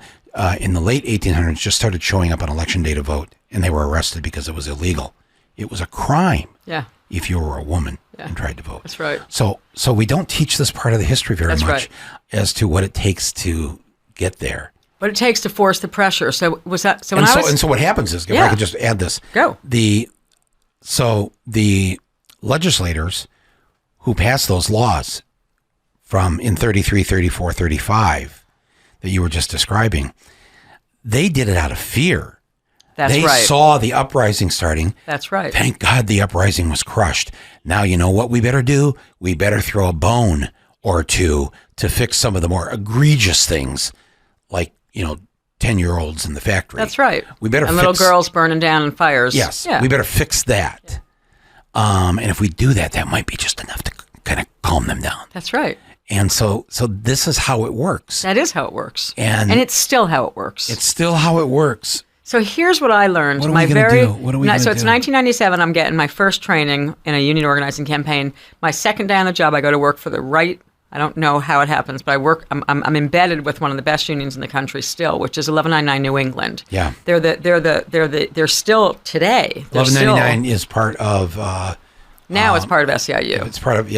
in the late 1800s just started showing up on election day to vote, and they were arrested because it was illegal. It was a crime if you were a woman and tried to vote. That's right. So we don't teach this part of the history very much as to what it takes to get there. What it takes to force the pressure. So was that? So what happens is, if I could just add this, So the legislators who passed those laws in 33, 34, 35 that you were just describing, they did it out of fear. They saw the uprising starting. That's right. Thank God the uprising was crushed. Now you know what we better do? We better throw a bone or two to fix some of the more egregious things, like 10-year-olds in the factory. That's right. We better and little girls burning down in fires. Yes. Yeah. We better fix that. Yeah. And if we do that, that might be just enough to kind of calm them down. That's right. And so this is how it works. That is how it works. And it's still how it works. It's still how it works. So here's what I learned. What are we going to do? What are we going to do? So it's 1997. I'm getting my first training in a union organizing campaign. My second day on the job, I go to work for the right. I don't know how it happens, but I work. I'm embedded with one of the best unions in the country still, which is 1199 New England. Yeah, they're still today. 1199 is part of. Now it's part of SEIU. It's part of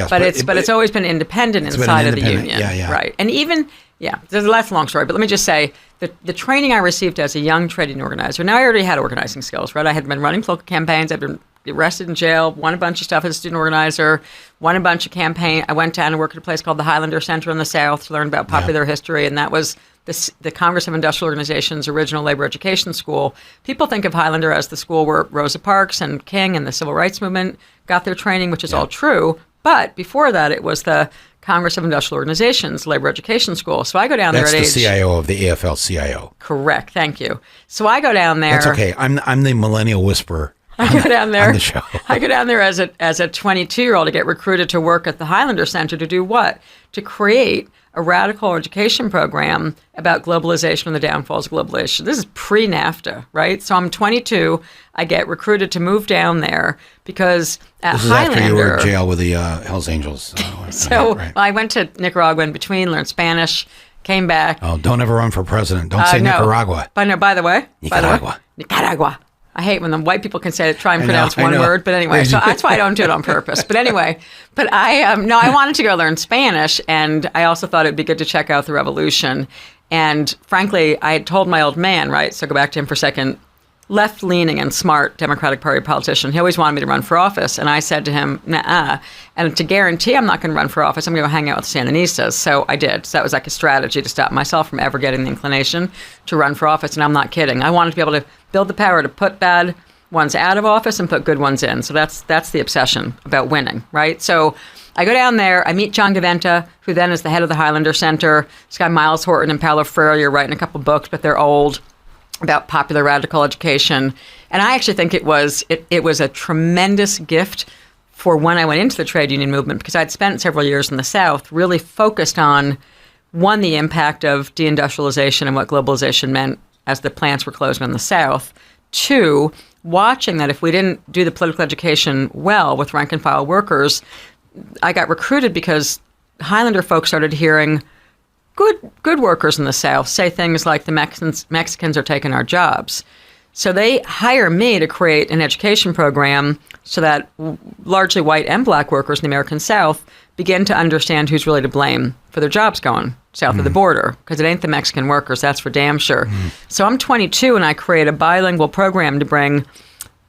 but it's always been independent inside of the union. Yeah. Right, and even that's a long story. But let me just say the training I received as a young trade union organizer. Now I already had organizing skills. Right, I had been running local campaigns. I'd been arrested in jail, won a bunch of stuff as a student organizer, won a bunch of campaign. I went down and worked at a place called the Highlander Center in the South to learn about popular history, and that was the Congress of Industrial Organizations' original labor education school. People think of Highlander as the school where Rosa Parks and King and the Civil Rights Movement got their training, which is all true. But before that, it was the Congress of Industrial Organizations labor education school. So I go down there at age... That's the CIO of the AFL-CIO. Correct. Thank you. So I go down there... That's okay. I'm the millennial whisperer. I go down there. On the show. I go down there as a 22-year-old to get recruited to work at the Highlander Center to do what? To create a radical education program about globalization and the downfalls of globalization. This is pre-NAFTA, right? So I'm 22. I get recruited to move down there because at This is Highlander... after you were in jail with the Hells Angels. I went to Nicaragua in between, learned Spanish, came back. Oh, don't ever run for president. Don't say Nicaragua. By the way. Nicaragua. I hate when the white people can try and pronounce one word, but anyway, so that's why I don't do it on purpose. But anyway, I wanted to go learn Spanish, and I also thought it'd be good to check out the revolution. And frankly, I had told my old man, right, so go back to him for a second, left-leaning and smart Democratic Party politician. He always wanted me to run for office. And I said to him, nah. And to guarantee I'm not going to run for office, I'm going to go hang out with Sandinistas. So I did. So that was like a strategy to stop myself from ever getting the inclination to run for office. And I'm not kidding. I wanted to be able to build the power to put bad ones out of office and put good ones in. So that's the obsession about winning, right? So I go down there, I meet John Gaventa, who then is the head of the Highlander Center. This guy Miles Horton and Paulo Freire are writing a couple books, but they're old, about popular radical education. And I actually think it was a tremendous gift for when I went into the trade union movement, because I'd spent several years in the South really focused on, one, the impact of deindustrialization and what globalization meant as the plants were closing in the South. Two, watching that if we didn't do the political education well with rank and file workers, I got recruited because Highlander folks started hearing good workers in the South say things like the Mexicans are taking our jobs. So they hire me to create an education program so that largely white and black workers in the American South begin to understand who's really to blame for their jobs going south of the border, because it ain't the Mexican workers, that's for damn sure. So I'm 22 and I create a bilingual program to bring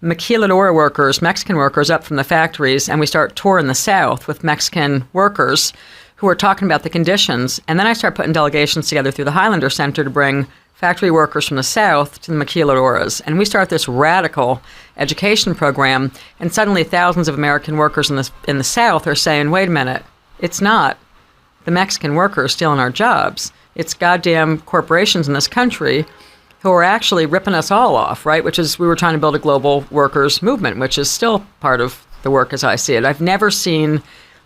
maquiladora workers, Mexican workers, up from the factories, and we start touring the South with Mexican workers who are talking about the conditions. And then I start putting delegations together through the Highlander Center to bring factory workers from the South to the maquiladoras. And we start this radical education program, and suddenly thousands of American workers in the South are saying, wait a minute, it's not the Mexican workers stealing our jobs. It's goddamn corporations in this country who are actually ripping us all off, right? Which is, we were trying to build a global workers movement, which is still part of the work as I see it. I've never seen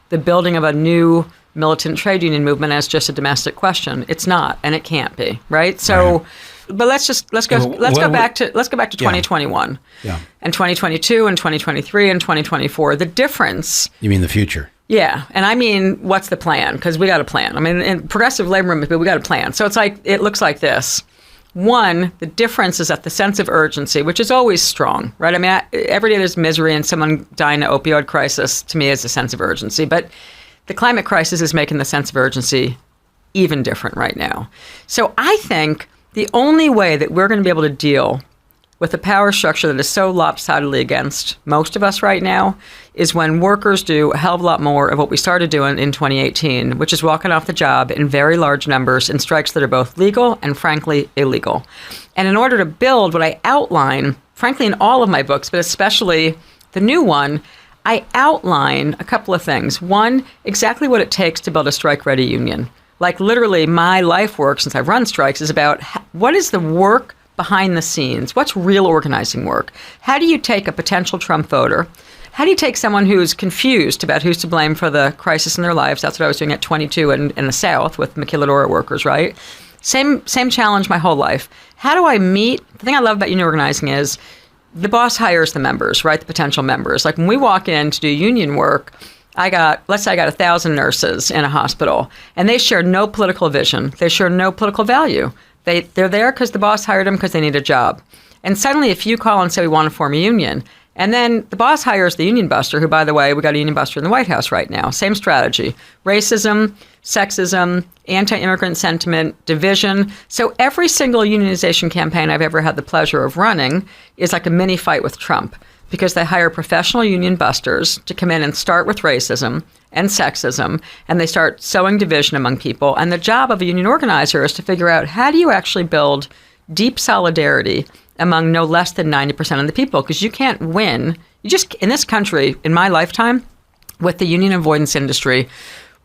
the building of a new militant trade union movement as just a domestic question. It's not, and it can't be, right? So, right. But let's go back to 2021, and 2022, and 2023, and 2024. The difference. You mean the future? Yeah, and I mean, what's the plan? Because we got a plan. I mean, in progressive labor movement, we got a plan. So it looks like this. One, the difference is that the sense of urgency, which is always strong, right? I mean, every day there's misery and someone dying of opioid crisis, to me, is a sense of urgency. But the climate crisis is making the sense of urgency even different right now. So I think the only way that we're going to be able to deal with the power structure that is so lopsidedly against most of us right now is when workers do a hell of a lot more of what we started doing in 2018, which is walking off the job in very large numbers in strikes that are both legal and, frankly, illegal. And in order to build what I outline, frankly, in all of my books, but especially the new one, I outline a couple of things. One, exactly what it takes to build a strike-ready union. Like literally my life work since I've run strikes is about what is the work behind the scenes? What's real organizing work? How do you take a potential Trump voter? How do you take someone who's confused about who's to blame for the crisis in their lives? That's what I was doing at 22 in the South with maquiladora workers, right? Same challenge my whole life. How do I meet? The thing I love about union organizing is the boss hires the members, right? The potential members. Like when we walk in to do union work, let's say I got 1,000 nurses in a hospital, and they share no political vision. They share no political value. They're there because the boss hired them because they need a job. And suddenly if you call and say we want to form a union, and then the boss hires the union buster, who, by the way, we got a union buster in the White House right now. Same strategy. Racism, sexism, anti-immigrant sentiment, division. So every single unionization campaign I've ever had the pleasure of running is like a mini fight with Trump, because they hire professional union busters to come in and start with racism and sexism, and they start sowing division among people. And the job of a union organizer is to figure out, how do you actually build deep solidarity among no less than 90% of the people? Because you can't win. In this country, in my lifetime, with the union avoidance industry,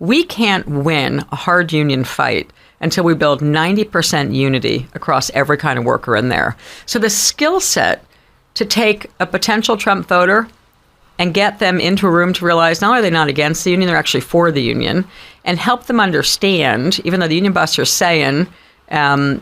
we can't win a hard union fight until we build 90% unity across every kind of worker in there. So the skill set to take a potential Trump voter and get them into a room to realize not only are they not against the union, they're actually for the union, and help them understand, even though the union buster is saying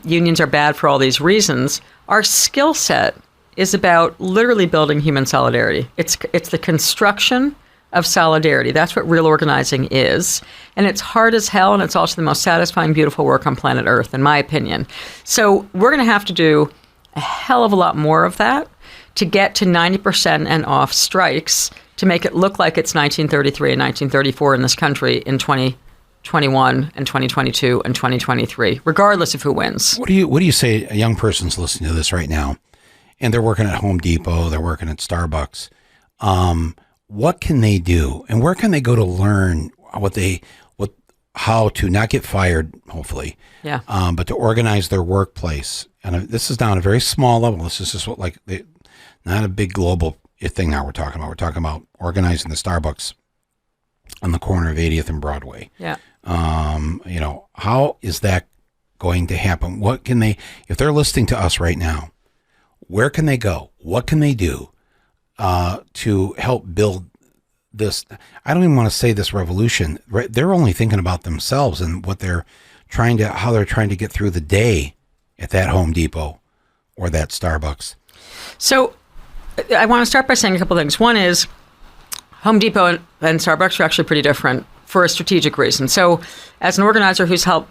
unions are bad for all these reasons, our skill set is about literally building human solidarity. It's the construction of solidarity. That's what real organizing is. And it's hard as hell, and it's also the most satisfying, beautiful work on planet Earth, in my opinion. So we're going to have to do a hell of a lot more of that to get to 90% and off strikes to make it look like it's 1933 and 1934 in this country in 2021 and 2022 and 2023, regardless of who wins. What do you say a young person's listening to this right now, and they're working at Home Depot, they're working at Starbucks. What can they do, and where can they go to learn how to not get fired, hopefully, but to organize their workplace? And this is down a very small level. This is just not a big global thing now we're talking about. We're talking about organizing the Starbucks on the corner of 80th and Broadway. Yeah. How is that going to happen? What can they, if they're listening to us right now, where can they go? What can they do to help build this? I don't even want to say this revolution. Right? They're only thinking about themselves and how they're trying to get through the day at that Home Depot or that Starbucks. So I want to start by saying a couple of things. One is Home Depot and Starbucks are actually pretty different for a strategic reason. So as an organizer who's helped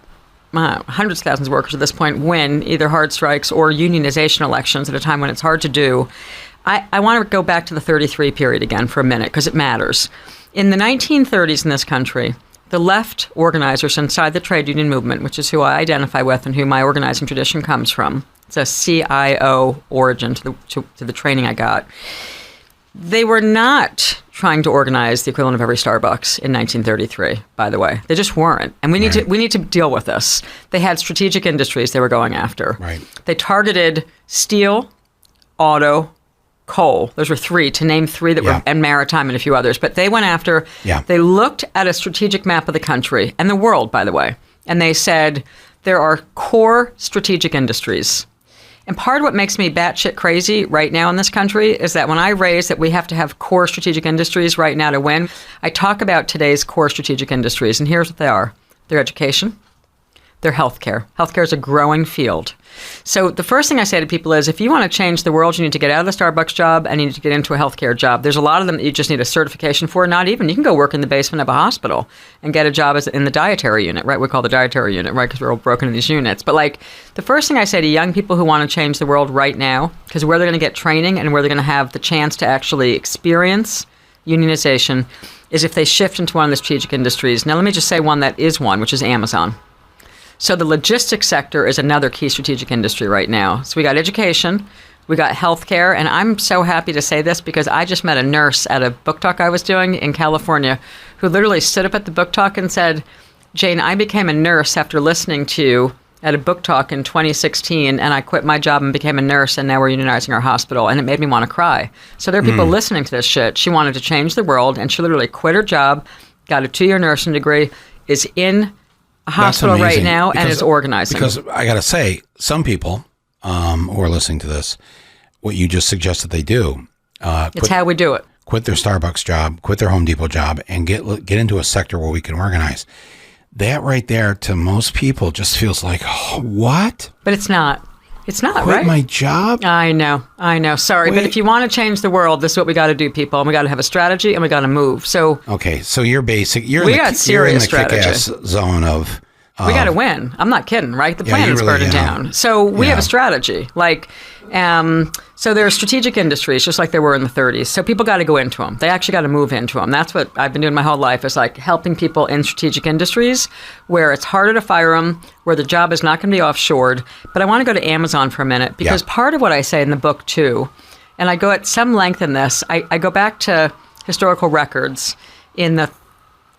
hundreds of thousands of workers at this point win either hard strikes or unionization elections at a time when it's hard to do, I want to go back to the 33 period again for a minute because it matters. In the 1930s in this country, the left organizers inside the trade union movement, which is who I identify with and who my organizing tradition comes from, it's a CIO origin to the training I got. They were not trying to organize the equivalent of every Starbucks in 1933, by the way. They just weren't. And we need to deal with this. They had strategic industries they were going after. Right. They targeted steel, auto, coal. Those were three, to name three that were, and maritime and a few others. But they went after, they looked at a strategic map of the country and the world, by the way, and they said there are core strategic industries. And part of what makes me batshit crazy right now in this country is that when I raise that we have to have core strategic industries right now to win, I talk about today's core strategic industries, and here's what they are. They're education. They're healthcare. Healthcare is a growing field. So the first thing I say to people is, if you want to change the world, you need to get out of the Starbucks job and you need to get into a healthcare job. There's a lot of them that you just need a certification for. Not even. You can go work in the basement of a hospital and get a job in the dietary unit, right? We call the dietary unit, right? Because we're all broken in these units. But the first thing I say to young people who want to change the world right now, because where they're going to get training and where they're going to have the chance to actually experience unionization, is if they shift into one of the strategic industries. Now, let me just say one that is one, which is Amazon. So the logistics sector is another key strategic industry right now. So we got education, we got healthcare, and I'm so happy to say this because I just met a nurse at a book talk I was doing in California who literally stood up at the book talk and said, Jane, I became a nurse after listening to you at a book talk in 2016, and I quit my job and became a nurse, and now we're unionizing our hospital, and it made me want to cry. So there are people listening to this shit. She wanted to change the world, and she literally quit her job, got a 2-year nursing degree, is in a hospital right now and is organizing. Because I got to say, some people who are listening to this, what you just suggested they do. It's how we do it. Quit their Starbucks job, quit their Home Depot job, and get into a sector where we can organize. That right there to most people just feels like, oh, what? But it's not. It's not, Quit right? my job? I know. Sorry. But if you want to change the world, this is what we got to do, people. And we got to have a strategy and we got to move. So okay. So you're in the kick-ass zone of... we got to win. I'm not kidding, right? The plan is burning down. So we have a strategy. So there are strategic industries, just like there were in the 30s. So people got to go into them. They actually got to move into them. That's what I've been doing my whole life, is helping people in strategic industries where it's harder to fire them, where the job is not going to be offshored. But I want to go to Amazon for a minute because part of what I say in the book too, and I go at some length in this, I go back to historical records in the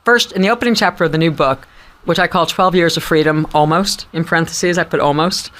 opening chapter of the new book, which I call 12 Years of Freedom, almost, in parentheses, I put almost,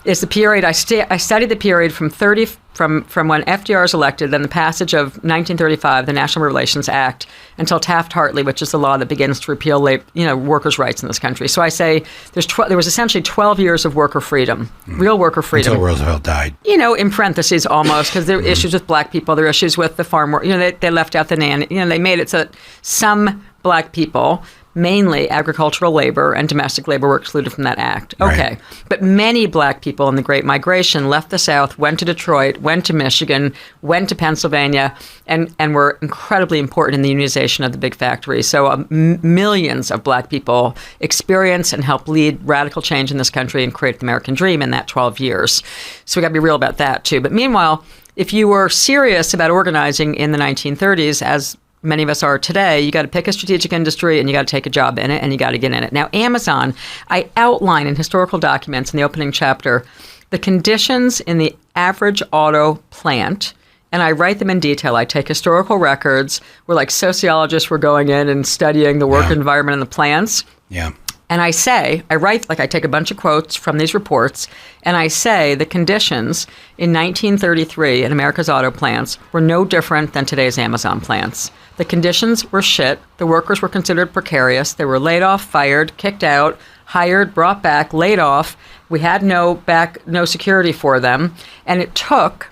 is the period, I studied the period from when FDR is elected, then the passage of 1935, the National Relations Act, until Taft-Hartley, which is the law that begins to repeal workers' rights in this country. So I say there was essentially 12 years of worker freedom, real worker freedom. Until Roosevelt died. In parentheses almost, because there are issues with black people, there are issues with the farm work. They left out the nanny. They made it so that some black people, mainly agricultural labor and domestic labor, were excluded from that act. Okay. Right. But many black people in the Great Migration left the South, went to Detroit, went to Michigan, went to Pennsylvania, and were incredibly important in the unionization of the big factories. So millions of black people experience and help lead radical change in this country and create the American dream in that 12 years. So we got to be real about that too. But meanwhile, if you were serious about organizing in the 1930s, as many of us are today, you got to pick a strategic industry and you got to take a job in it and you got to get in it. Now, Amazon, I outline in historical documents in the opening chapter the conditions in the average auto plant, and I write them in detail. I take historical records where like sociologists were going in and studying the work environment in the plants. Yeah. And I write, like I take a bunch of quotes from these reports, and I say the conditions in 1933 in America's auto plants were no different than today's Amazon plants. The conditions were shit. The workers were considered precarious. They were laid off, fired, kicked out, hired, brought back, laid off. We had no security for them. And it took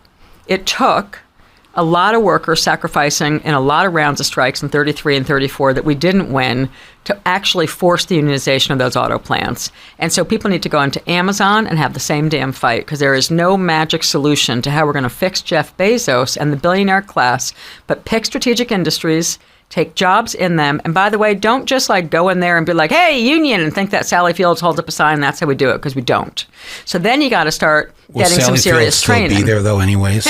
a lot of workers sacrificing in a lot of rounds of strikes in 33 and 34 that we didn't win to actually force the unionization of those auto plants. And so people need to go into Amazon and have the same damn fight, because there is no magic solution to how we're going to fix Jeff Bezos and the billionaire class, but pick strategic industries, take jobs in them. And by the way, don't just like go in there and be like, hey, union, and think that Sally Fields holds up a sign and that's how we do it, because we don't. So then you got to start getting some serious training. Will Sally Fields still be there though anyways,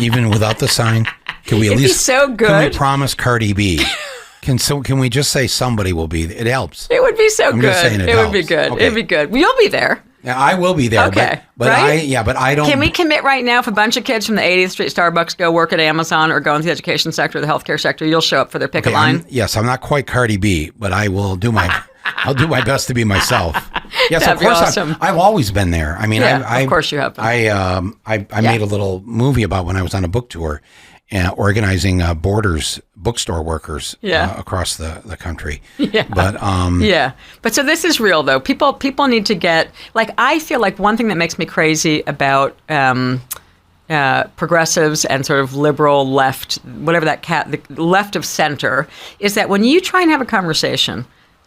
even without the sign? Can we at least, so good. Can we promise Cardi B? Can we just say somebody will be? It helps. It would be so I'm good. Just saying it would helps. be good. Okay. It'd be good. You'll be there. Yeah, I will be there. Okay. But right? but I don't. Can we commit right now if a bunch of kids from the 80th Street Starbucks go work at Amazon or go into the education sector or the healthcare sector, you'll show up for their picket line? I'm not quite Cardi B, but I will do my I'll do my best to be myself. Yes, That'd of course. Awesome. I've always been there. I mean, of course you have been. I made a little movie about when I was on a book tour, organizing Borders bookstore workers across the country. Yeah. But so this is real though. People need to get, like, I feel like one thing that makes me crazy about progressives and sort of liberal left, whatever the left of center, is that when you try and have a conversation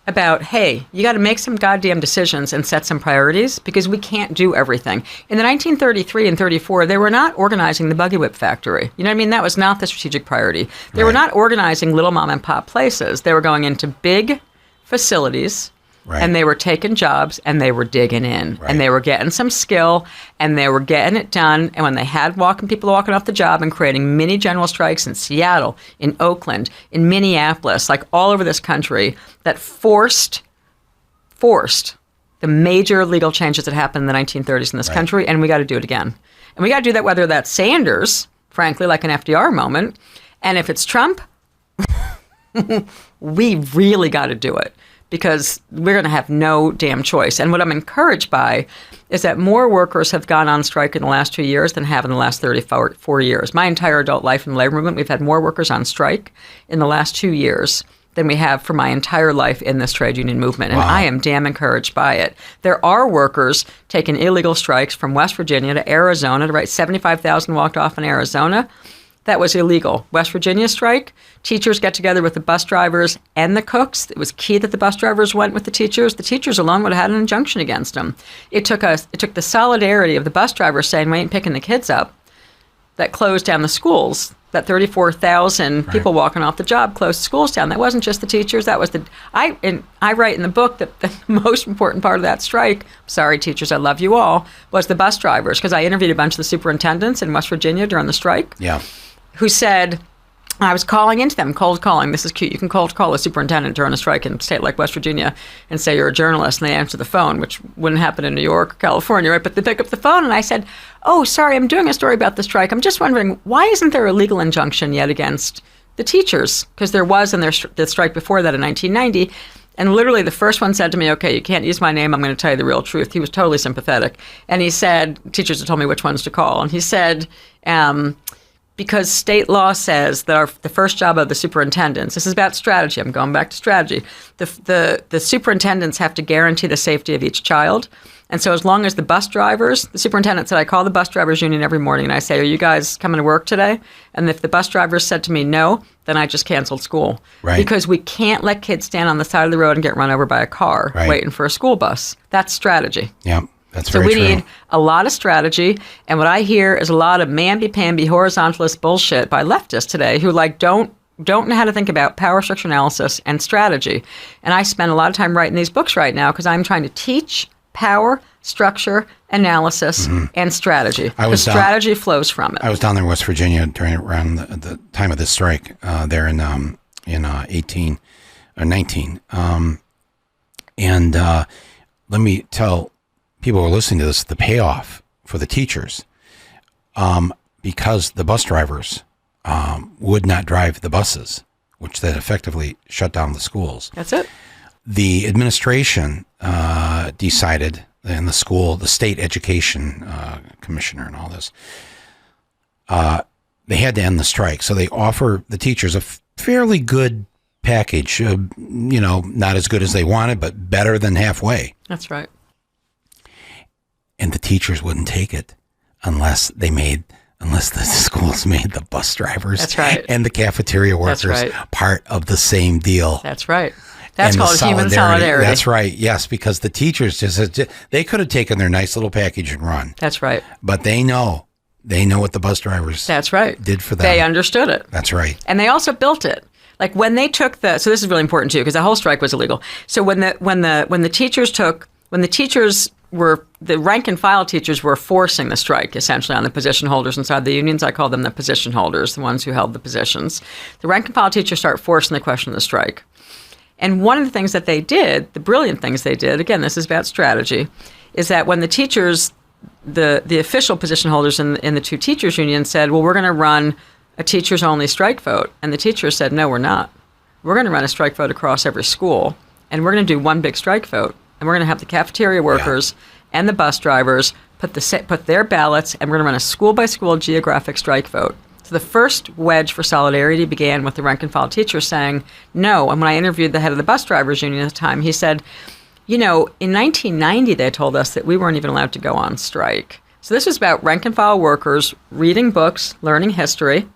about, hey, you got to make some goddamn decisions and set some priorities, because we can't do everything. In the 1933 and 34, they were not organizing the buggy whip factory. You know what I mean? That was not the strategic priority. They were not organizing little mom and pop places. They were going into big facilities, and they were taking jobs, and they were digging in, and they were getting some skill, and they were getting it done. And when they had people walking off the job and creating mini general strikes in Seattle, in Oakland, in Minneapolis, like all over this country, that forced the major legal changes that happened in the 1930s in this country, and we got to do it again. And we got to do that whether that's Sanders, frankly, like an FDR moment, and if it's Trump, we really got to do it, because we're going to have no damn choice. And what I'm encouraged by is that more workers have gone on strike in the last 2 years than have in the last 34 years. My entire adult life in the labor movement, we've had more workers on strike in the last 2 years than we have for my entire life in this trade union movement. And I am damn encouraged by it. There are workers taking illegal strikes from West Virginia to Arizona, to 75,000 walked off in Arizona. That was illegal. West Virginia strike, teachers get together with the bus drivers and the cooks. It was key that the bus drivers went with the teachers. The teachers alone would have had an injunction against them. It took the solidarity of the bus drivers saying, we ain't picking the kids up, that closed down the schools. That 34,000 people walking off the job closed schools down. That wasn't just the teachers. That was I write in the book that the most important part of that strike, sorry teachers, I love you all, was the bus drivers, because I interviewed a bunch of the superintendents in West Virginia during the strike. Yeah. Who said, I was calling into them, cold calling. This is cute. You can cold call a superintendent during a strike in a state like West Virginia and say you're a journalist, and they answer the phone, which wouldn't happen in New York or California, right? But they pick up the phone, and I said, oh, sorry, I'm doing a story about the strike. I'm just wondering, why isn't there a legal injunction yet against the teachers? Because there was in the strike before that in 1990. And literally the first one said to me, okay, you can't use my name. I'm going to tell you the real truth. He was totally sympathetic. And he said, teachers had told me which ones to call. And he said, because state law says that the first job of the superintendents, this is about strategy, I'm going back to strategy, the superintendents have to guarantee the safety of each child. And so as long as the bus drivers, the superintendent said, I call the bus drivers union every morning and I say, are you guys coming to work today? And if the bus drivers said to me no, then I just canceled school. Right. Because we can't let kids stand on the side of the road and get run over by a car waiting for a school bus. That's strategy. Yeah. That's very true. So we need a lot of strategy, and what I hear is a lot of mamby-pamby horizontalist bullshit by leftists today who don't know how to think about power structure analysis and strategy. And I spend a lot of time writing these books right now because I'm trying to teach power structure, analysis, and strategy. Strategy flows from it. I was down there in West Virginia around the time of this strike there in 18 or 19. And let me tell people who are listening to this, the payoff for the teachers, because the bus drivers would not drive the buses, which then effectively shut down the schools. That's it. The administration decided, and the state education commissioner and all this, they had to end the strike. So they offer the teachers a fairly good package, not as good as they wanted, but better than halfway. That's right. And the teachers wouldn't take it unless the schools made the bus drivers That's right. and the cafeteria workers part of the same deal. That's right. That's called human solidarity. That's right. Yes, because the teachers they could have taken their nice little package and run. That's right. But they know what the bus drivers did for them. They understood it. That's right. And they also built it. Like when they took so this is really important too, because the whole strike was illegal. So when the teachers were, the rank and file teachers were forcing the strike essentially on the position holders inside the unions. I call them the position holders, the ones who held the positions. The rank and file teachers start forcing the question of the strike. And one of the things that they did, the brilliant things they did, again, this is about strategy, is that when the teachers, the official position holders in the two teachers unions said, well, we're going to run a teachers only strike vote. And the teachers said, no, we're not. We're going to run a strike vote across every school. And we're going to do one big strike vote. And we're going to have the cafeteria workers and the bus drivers put their ballots, and we're going to run a school-by-school geographic strike vote. So the first wedge for solidarity began with the rank and file teachers saying no. And when I interviewed the head of the bus drivers union at the time, he said, in 1990, they told us that we weren't even allowed to go on strike. So this was about rank and file workers reading books, learning history,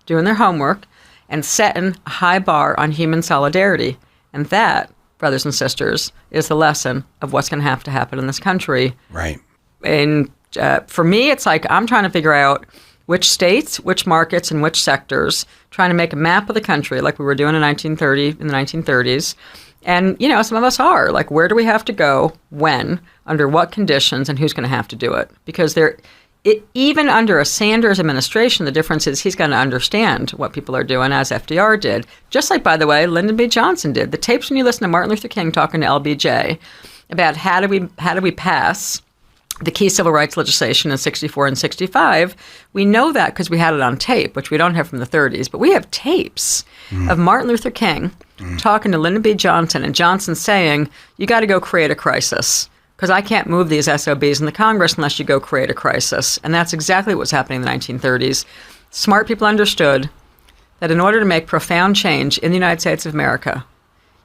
doing their homework, and setting a high bar on human solidarity. And that, brothers and sisters, is the lesson of what's going to have to happen in this country. Right. And for me, it's like I'm trying to figure out which states, which markets, and which sectors, trying to make a map of the country like we were doing in the 1930s. And, some of us are. Like, where do we have to go, when, under what conditions, and who's going to have to do it? Because even under a Sanders administration, the difference is he's going to understand what people are doing, as FDR did. Just like, by the way, Lyndon B. Johnson did. The tapes when you listen to Martin Luther King talking to LBJ about how do we pass the key civil rights legislation in 64 and 65, we know that because we had it on tape, which we don't have from the 30s, but we have tapes of Martin Luther King talking to Lyndon B. Johnson, and Johnson saying, you got to go create a crisis, because I can't move these SOBs in the Congress unless you go create a crisis. And that's exactly what was happening in the 1930s. Smart people understood that in order to make profound change in the United States of America,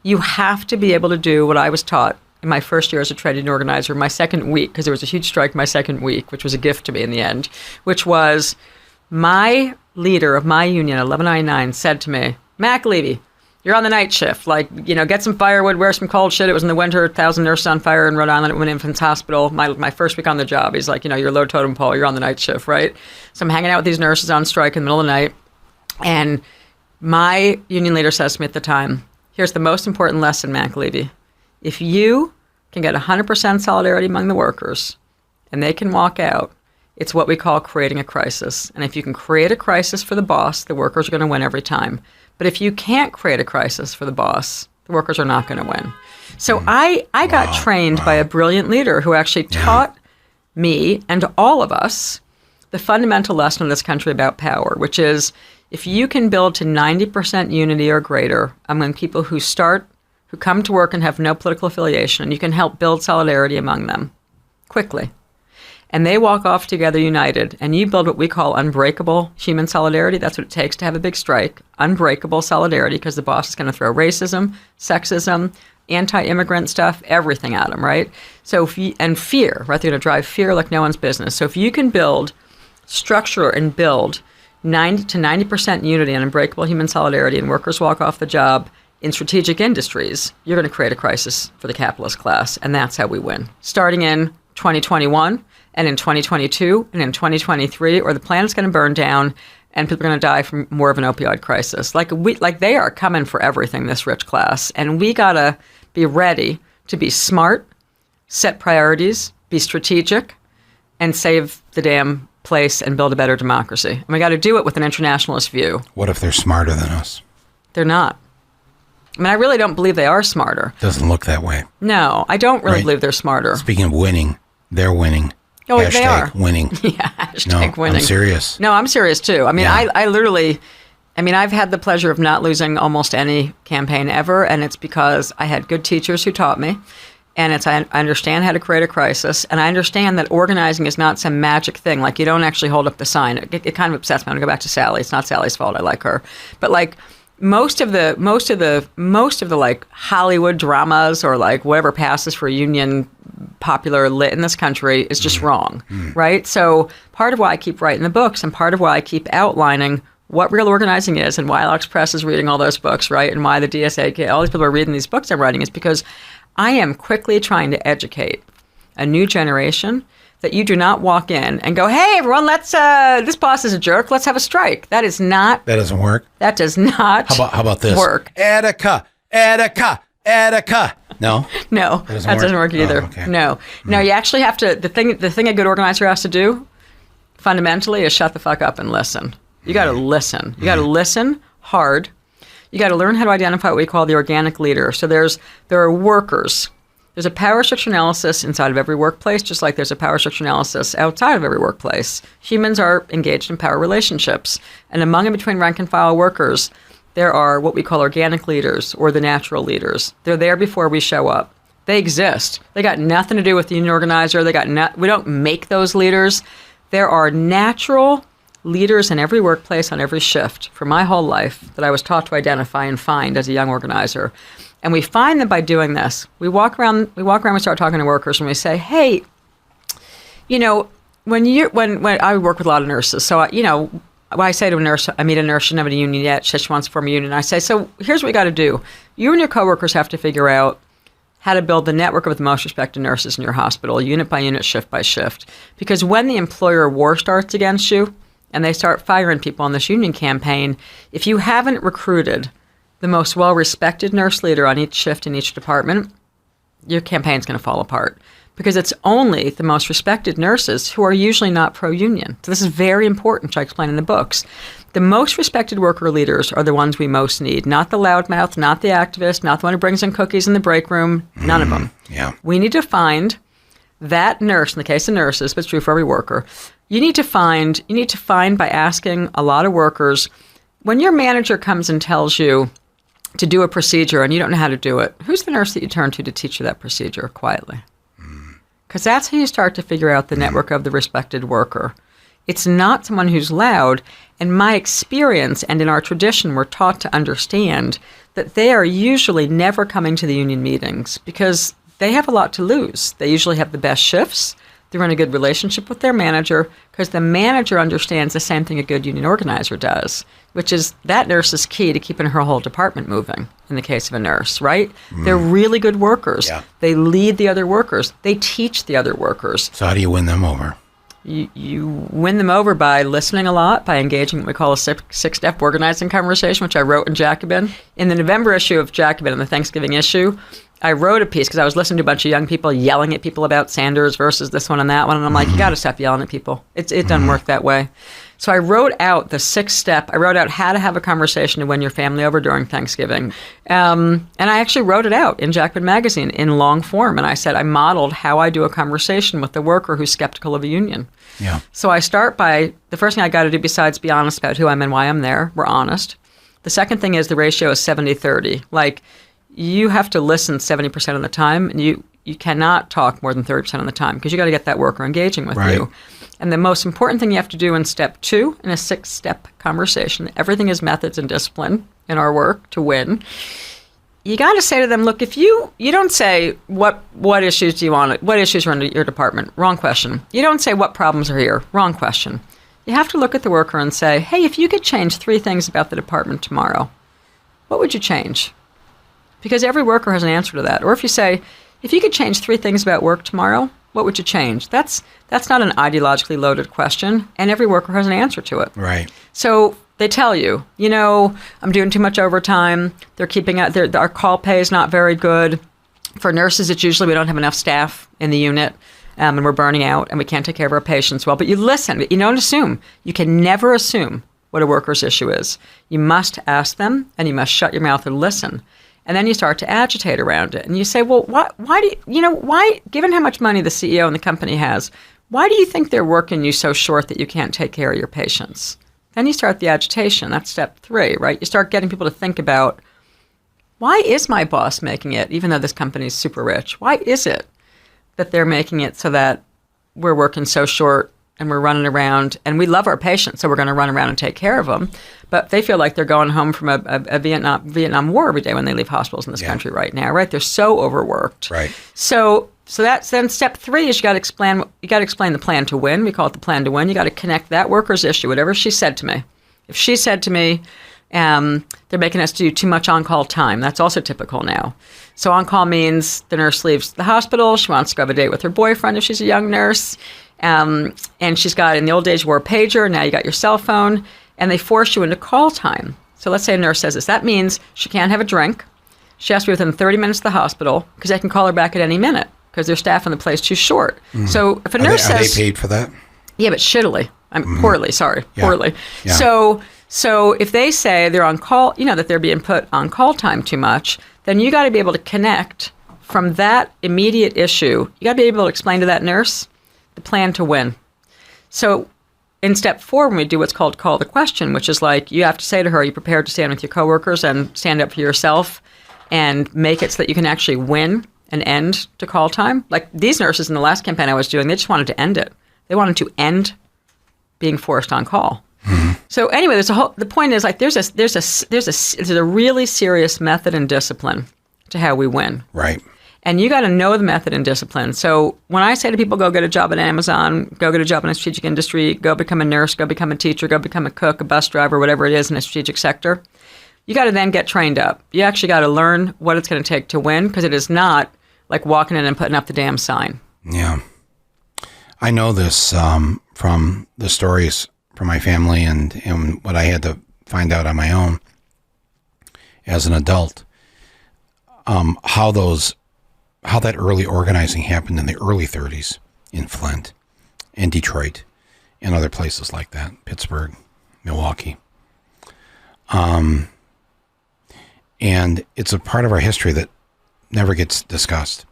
you have to be able to do what I was taught in my first year as a trade union organizer, my second week, because there was a huge strike my second week, which was a gift to me in the end, which was my leader of my union, 1199, said to me, McAlevey, you're on the night shift. Get some firewood, wear some cold shit. It was in the winter, 1,000 nurses on fire in Rhode Island at Women Infants Hospital. My first week on the job, he's like, you're low totem pole, you're on the night shift, right? So I'm hanging out with these nurses on strike in the middle of the night. And my union leader says to me at the time, here's the most important lesson, McAlevey. If you can get 100% solidarity among the workers and they can walk out, it's what we call creating a crisis. And if you can create a crisis for the boss, the workers are going to win every time. But if you can't create a crisis for the boss, the workers are not going to win. So I got trained by a brilliant leader who actually taught me and all of us the fundamental lesson in this country about power, which is if you can build to 90% unity or greater among people who come to work and have no political affiliation, you can help build solidarity among them quickly. And they walk off together united, and you build what we call unbreakable human solidarity. That's what it takes to have a big strike. Unbreakable solidarity, because the boss is going to throw racism, sexism, anti-immigrant stuff, everything at them, right? And fear, right? They're going to drive fear like no one's business. So if you can build structure and build 90 to 90% unity and unbreakable human solidarity, and workers walk off the job in strategic industries, you're going to create a crisis for the capitalist class, and that's how we win. Starting in 2021, and in 2022, and in 2023, or the planet's going to burn down, and people are going to die from more of an opioid crisis. Like they are coming for everything, this rich class, and we got to be ready to be smart, set priorities, be strategic, and save the damn place and build a better democracy. And we got to do it with an internationalist view. What if they're smarter than us? They're not. I mean, I really don't believe they are smarter. Doesn't look that way. No, I don't really believe they're smarter. Speaking of winning, they're winning. Oh, they are. Winning. Yeah, hashtag winning. I'm serious. No, I'm serious too. I mean, Yeah. I literally, I've had the pleasure of not losing almost any campaign ever, and it's because I had good teachers who taught me, and I understand how to create a crisis, and I understand that organizing is not some magic thing. Like, you don't actually hold up the sign. It kind of upsets me. I'm going to go back to Sally. It's not Sally's fault. I like her. But like, most of the like Hollywood dramas or like whatever passes for union popular lit in this country is just wrong, right? So part of why I keep writing the books and part of why I keep outlining what real organizing is and why Alex Press is reading all those books, right? And why the DSA, all these people are reading these books I'm writing is because I am quickly trying to educate a new generation that you do not walk in and go, hey, everyone, let's, this boss is a jerk, let's have a strike. That is not. That doesn't work? That does not How about this? work. Attica. No? No, that doesn't work either. Oh, okay. No, you actually have to, the thing a good organizer has to do, fundamentally, is shut the fuck up and listen. You got to listen. You got to listen hard. You got to learn how to identify what we call the organic leader. So there are workers. There's a power structure analysis inside of every workplace, just like there's a power structure analysis outside of every workplace. Humans are engaged in power relationships. And among and between rank and file workers, there are what we call organic leaders or the natural leaders. They're there before we show up. They exist. They got nothing to do with the union organizer. We don't make those leaders. There are natural leaders in every workplace on every shift for my whole life that I was taught to identify and find as a young organizer. And we find that by doing this, we walk around, we start talking to workers, and we say, hey, when I work with a lot of nurses, so when I say to a nurse, I meet a nurse, she doesn't have a union yet, she wants to form a union. I say, so here's what we got to do. You and your coworkers have to figure out how to build the network of the most respected nurses in your hospital, unit by unit, shift by shift. Because when the employer war starts against you, and they start firing people on this union campaign, if you haven't recruited the most well-respected nurse leader on each shift in each department, your campaign's going to fall apart. Because it's only the most respected nurses who are usually not pro-union. So this is very important, which I explain in the books. The most respected worker leaders are the ones we most need. Not the loudmouth, not the activist, not the one who brings in cookies in the break room. None of them. Yeah. We need to find that nurse, in the case of nurses, but it's true for every worker. You need to find by asking a lot of workers, when your manager comes and tells you to do a procedure and you don't know how to do it, who's the nurse that you turn to teach you that procedure quietly? Because that's how you start to figure out the network of the respected worker. It's not someone who's loud. In my experience and in our tradition, we're taught to understand that they are usually never coming to the union meetings because they have a lot to lose. They usually have the best shifts. They're in a good relationship with their manager because the manager understands the same thing a good union organizer does, which is that nurse is key to keeping her whole department moving in the case of a nurse, right? They're really good workers. Yeah. They lead the other workers. They teach the other workers. So how do you win them over? You win them over by listening a lot, by engaging what we call a six-step organizing conversation, which I wrote in Jacobin. In the November issue of Jacobin, and the Thanksgiving issue, I wrote a piece because I was listening to a bunch of young people yelling at people about Sanders versus this one and that one, and I'm like, you got to stop yelling at people. It doesn't work that way. So I wrote out the sixth step. I wrote out how to have a conversation to win your family over during Thanksgiving. And I actually wrote it out in Jacobin magazine in long form. And I said I modeled how I do a conversation with the worker who's skeptical of a union. Yeah. So I start by, the first thing I got to do besides be honest about who I'm and why I'm there, we're honest. The second thing is the ratio is 70-30. Like, you have to listen 70% of the time, and you cannot talk more than 30% of the time because you got to get that worker engaging with you. And the most important thing you have to do in step 2 in a 6-step conversation, everything is methods and discipline in our work to win. You got to say to them, look, if you don't say what issues do you want, what issues are in your department, wrong question. You don't say what problems are here, wrong question. You have to look at the worker and say, hey, if you could change 3 things about the department tomorrow, what would you change? Because every worker has an answer to that. Or if you say, if you could change 3 things about work tomorrow, what would you change? That's not an ideologically loaded question, and every worker has an answer to it. Right. So they tell you, I'm doing too much overtime. They're keeping out. Our call pay is not very good. For nurses, it's usually we don't have enough staff in the unit. and we're burning out and we can't take care of our patients well. But you listen. But you don't assume. You can never assume what a worker's issue is. You must ask them, and you must shut your mouth and listen. And then you start to agitate around it. And you say, well, why do why, given how much money the CEO and the company has, why do you think they're working you so short that you can't take care of your patients? Then you start the agitation. That's step 3, right? You start getting people to think about, why is my boss making it, even though this company is super rich? Why is it that they're making it so that we're working so short and we're running around, and we love our patients, so we're going to run around and take care of them, but they feel like they're going home from a Vietnam War every day when they leave hospitals in this country right now, right? They're so overworked. Right. So that's then step 3 is you got to explain the plan to win. We call it the plan to win. You got to connect that worker's issue, whatever she said to me. If she said to me, they're making us do too much on-call time. That's also typical now. So on-call means the nurse leaves the hospital. She wants to go have a date with her boyfriend if she's a young nurse. And she's got, in the old days, you wore a pager. Now you got your cell phone. And they force you into call time. So let's say a nurse says this. That means she can't have a drink. She has to be within 30 minutes of the hospital because they can call her back at any minute because their staff in the place too short. So if a nurse says... Are they paid for that? Yeah, but shittily. Poorly, sorry. Yeah. Poorly. Yeah. So if they say they're on call, that they're being put on call time too much, then you got to be able to connect from that immediate issue. You got to be able to explain to that nurse the plan to win. So in step 4, when we do what's called call the question, which is like you have to say to her, are you prepared to stand with your coworkers and stand up for yourself and make it so that you can actually win an end to call time? Like these nurses in the last campaign I was doing, they just wanted to end it. They wanted to end being forced on call. So anyway, the point is like there's a really serious method and discipline to how we win. Right. And you got to know the method and discipline. So when I say to people, go get a job at Amazon, go get a job in a strategic industry, go become a nurse, go become a teacher, go become a cook, a bus driver, whatever it is in a strategic sector, you got to then get trained up. You actually got to learn what it's going to take to win, because it is not like walking in and putting up the damn sign. Yeah. I know this from the stories from my family and what I had to find out on my own as an adult, how that early organizing happened in the early 30s in Flint and Detroit and other places like that, Pittsburgh, Milwaukee. And it's a part of our history that never gets discussed.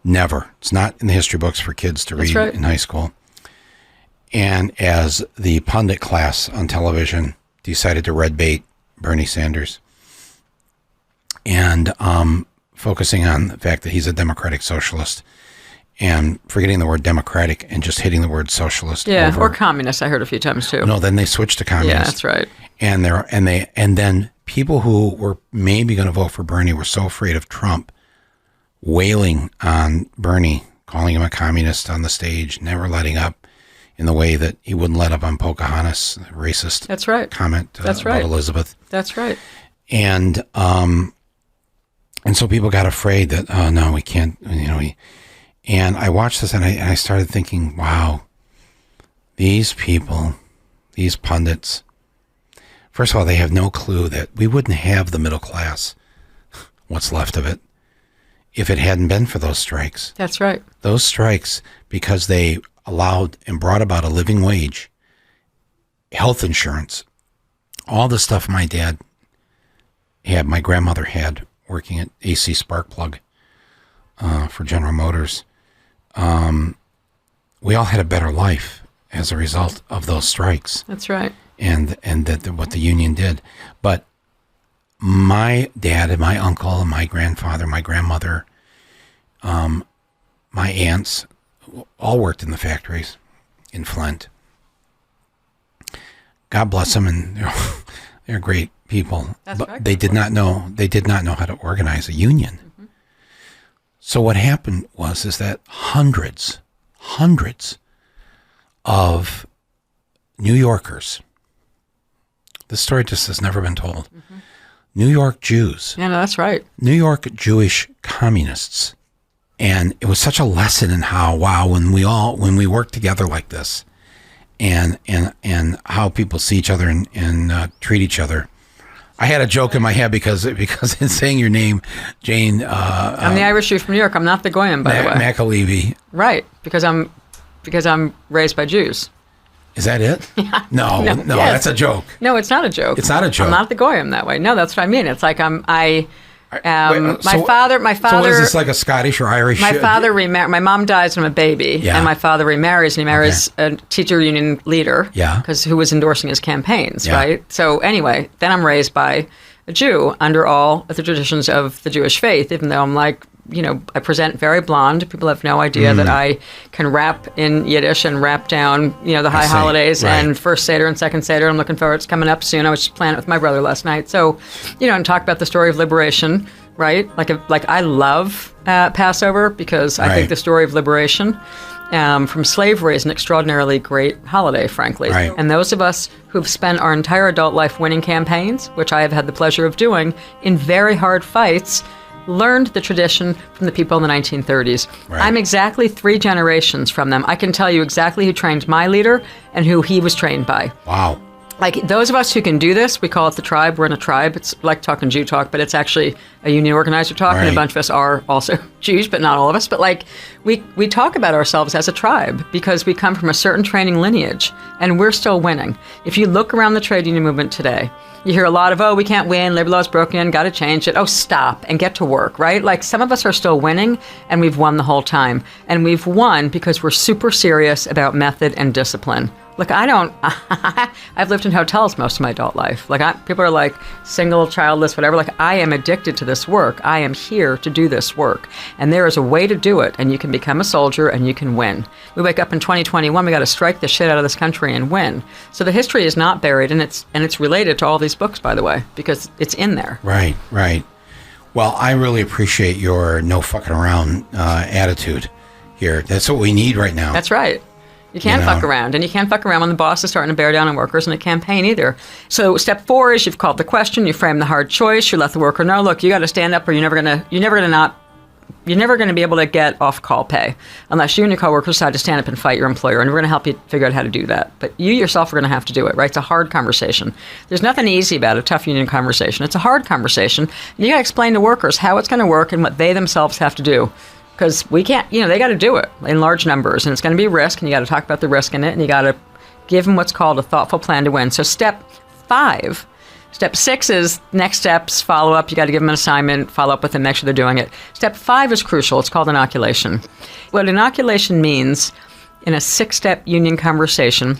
Never. It's not in the history books for kids to read in high school. And as the pundit class on television decided to red bait Bernie Sanders and focusing on the fact that he's a democratic socialist and forgetting the word democratic and just hitting the word socialist. Yeah, or communist, I heard a few times too. No, then they switched to communist. Yeah, that's right. And then people who were maybe going to vote for Bernie were so afraid of Trump wailing on Bernie, calling him a communist on the stage, never letting up in the way that he wouldn't let up on Pocahontas, racist comment about Elizabeth. That's right. And so people got afraid that, oh, no, we can't, and I watched this and I started thinking, wow, these people, these pundits, first of all, they have no clue that we wouldn't have the middle class, what's left of it, if it hadn't been for those strikes. That's right. Those strikes, because they allowed and brought about a living wage, health insurance, all the stuff my dad had, my grandmother had, working at AC Sparkplug for General Motors. We all had a better life as a result of those strikes. That's right. And that what the union did. But my dad and my uncle and my grandfather, my grandmother, my aunts, all worked in the factories in Flint. God bless them, and they're great people. But they did not know how to organize a union. Mm-hmm. So what happened is that hundreds of New Yorkers, this story just has never been told. Mm-hmm. New York Jews. Yeah, no, that's right. New York Jewish communists. And it was such a lesson in how, wow, when we work together like this and how people see each other and treat each other, I had a joke in my head because in saying your name, Jane. I'm the Irish Jew from New York. I'm not the Goyim, by the way. McAlevey. Right, because I'm raised by Jews. Is that it? Yeah. No, yes. That's a joke. No, it's not a joke. It's not a joke. I'm not the Goyim that way. No, that's what I mean. It's like my father. So what is this, like a Scottish or Irish? My father remarried. My mom dies when I'm a baby, and my father remarries, and he marries a teacher union leader, because who was endorsing his campaigns, right? So anyway, then I'm raised by a Jew under all of the traditions of the Jewish faith, even though I'm like, I present very blonde. People have no idea that I can rap in Yiddish and rap down, the high holidays and first Seder and second Seder. I'm looking forward. It's coming up soon. I was just planning it with my brother last night. So, and talk about the story of liberation, right? Like I love Passover because I think the story of liberation from slavery is an extraordinarily great holiday, frankly. Right. And those of us who've spent our entire adult life winning campaigns, which I have had the pleasure of doing, in very hard fights, learned the tradition from the people in the 1930s. Right. I'm exactly 3 generations from them. I can tell you exactly who trained my leader and who he was trained by. Wow. Like those of us who can do this, we call it the tribe. We're in a tribe. It's like talking Jew talk, but it's actually a union organizer talk. And a bunch of us are also Jews, but not all of us. But like we talk about ourselves as a tribe because we come from a certain training lineage and we're still winning. If you look around the trade union movement today, you hear a lot of, we can't win, labor law's broken, got to change it. Stop and get to work, right? Like some of us are still winning and we've won the whole time. And we've won because we're super serious about method and discipline. Look, I've lived in hotels most of my adult life. People are like single, childless, whatever. Like I am addicted to this work. I am here to do this work. And there is a way to do it. And you can become a soldier and you can win. We wake up in 2021, we got to strike the shit out of this country and win. So the history is not buried and it's related to all these books, by the way, because it's in there. Right. Well, I really appreciate your no fucking around attitude here. That's what we need right now. That's right. You can't fuck around, and you can't fuck around when the boss is starting to bear down on workers in a campaign either. So step 4 is you've called the question, you frame the hard choice, you let the worker know, look, you got to stand up, or you're never gonna be able to get off-call pay unless you and your coworkers decide to stand up and fight your employer, and we're going to help you figure out how to do that. But you yourself are going to have to do it, right? It's a hard conversation. There's nothing easy about a tough union conversation. It's a hard conversation. And you got to explain to workers how it's going to work and what they themselves have to do. Because we can't, they got to do it in large numbers, and it's going to be risk, and you got to talk about the risk in it, and you got to give them what's called a thoughtful plan to win. So step 6 is next steps, follow up. You got to give them an assignment, follow up with them, make sure they're doing it. Step 5 is crucial. It's called inoculation. What inoculation means in a 6-step union conversation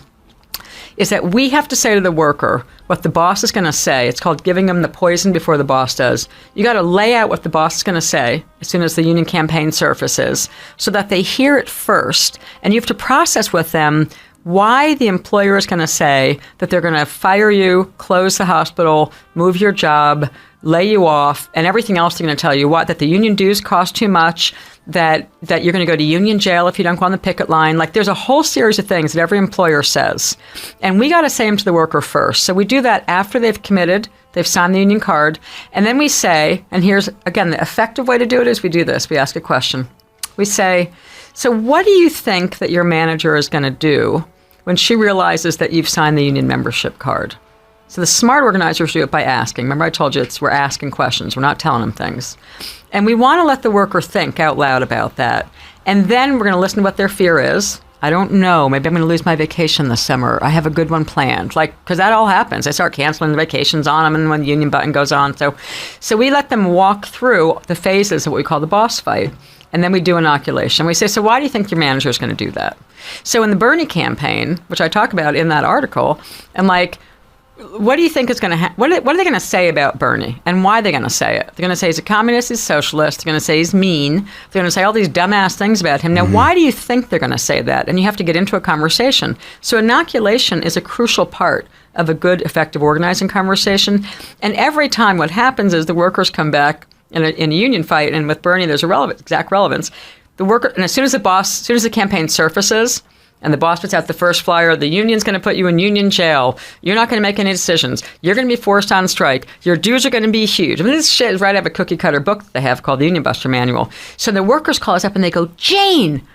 is that we have to say to the worker what the boss is going to say. It's called giving them the poison before the boss does. You got to lay out what the boss is going to say as soon as the union campaign surfaces so that they hear it first, and you have to process with them why the employer is going to say that they're going to fire you, close the hospital, move your job, lay you off, and everything else they're going to tell you. That the union dues cost too much, that you're going to go to union jail if you don't go on the picket line. Like there's a whole series of things that every employer says. And we got to say them to the worker first. So we do that after they've committed, they've signed the union card, and then we say, and here's, again, the effective way to do it is we do this. We ask a question. We say, so what do you think that your manager is going to do when she realizes that you've signed the union membership card? So the smart organizers do it by asking. Remember I told you we're asking questions. We're not telling them things. And we want to let the worker think out loud about that. And then we're going to listen to what their fear is. I don't know. Maybe I'm going to lose my vacation this summer. I have a good one planned. Because that all happens. They start canceling the vacations on them and when the union button goes on. So we let them walk through the phases of what we call the boss fight. And then we do inoculation. We say, so why do you think your manager is going to do that? So in the Bernie campaign, which I talk about in that article, I'm like, what do you think is going to happen? What are they going to say about Bernie? And why are they going to say it? They're going to say he's a communist, he's a socialist. They're going to say he's mean. They're going to say all these dumbass things about him. Now, why do you think they're going to say that? And you have to get into a conversation. So inoculation is a crucial part of a good, effective organizing conversation. And every time what happens is the workers come back in a union fight, and with Bernie, there's exact relevance. The worker, and as soon as the campaign surfaces, and the boss puts out the first flyer, the union's going to put you in union jail. You're not going to make any decisions. You're going to be forced on strike. Your dues are going to be huge. I mean, this shit is right out of a cookie-cutter book that they have called the Union Buster Manual. So the workers call us up and they go, Jane,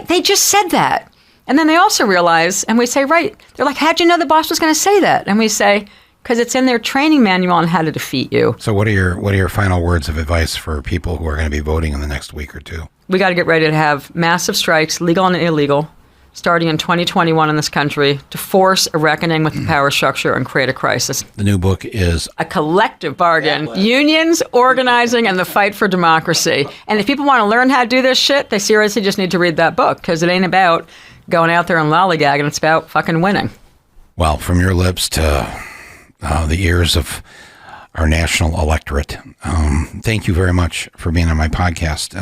they just said that. And then they also realize, and we say, right. They're like, how'd you know the boss was going to say that? And we say, because it's in their training manual on how to defeat you. So what are your final words of advice for people who are going to be voting in the next week or two? We got to get ready to have massive strikes, legal and illegal, starting in 2021 in this country, to force a reckoning with the power structure and create a crisis. The new book is A Collective Bargain. Unions, Organizing, and the Fight for Democracy. And if people want to learn how to do this shit, they seriously just need to read that book, because it ain't about going out there and lollygagging. It's about fucking winning. Well, from your lips to the ears of our national electorate, thank you very much for being on my podcast.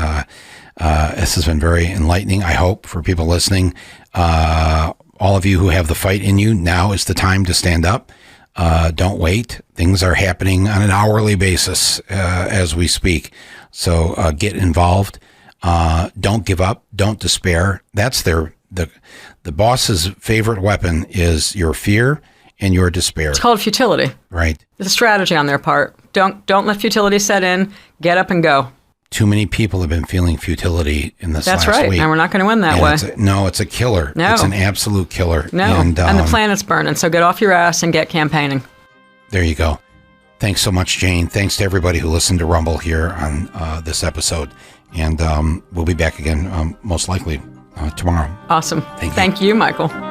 This has been very enlightening, I hope, for people listening. All of you who have the fight in you, now is the time to stand up. Don't wait. Things are happening on an hourly basis as we speak. So get involved. Don't give up. Don't despair. That's the boss's favorite weapon is your fear and your despair. It's called futility. Right. It's a strategy on their part. Don't let futility set in. Get up and go. Too many people have been feeling futility in this That's last right. week. And we're not going to win that And way. it's a killer. No. It's an absolute killer. No. And the planet's burning. So get off your ass and get campaigning. There you go. Thanks so much, Jane. Thanks to everybody who listened to Rumble here on this episode. And we'll be back again most likely tomorrow. Awesome. Thank you. Thank you, Michael.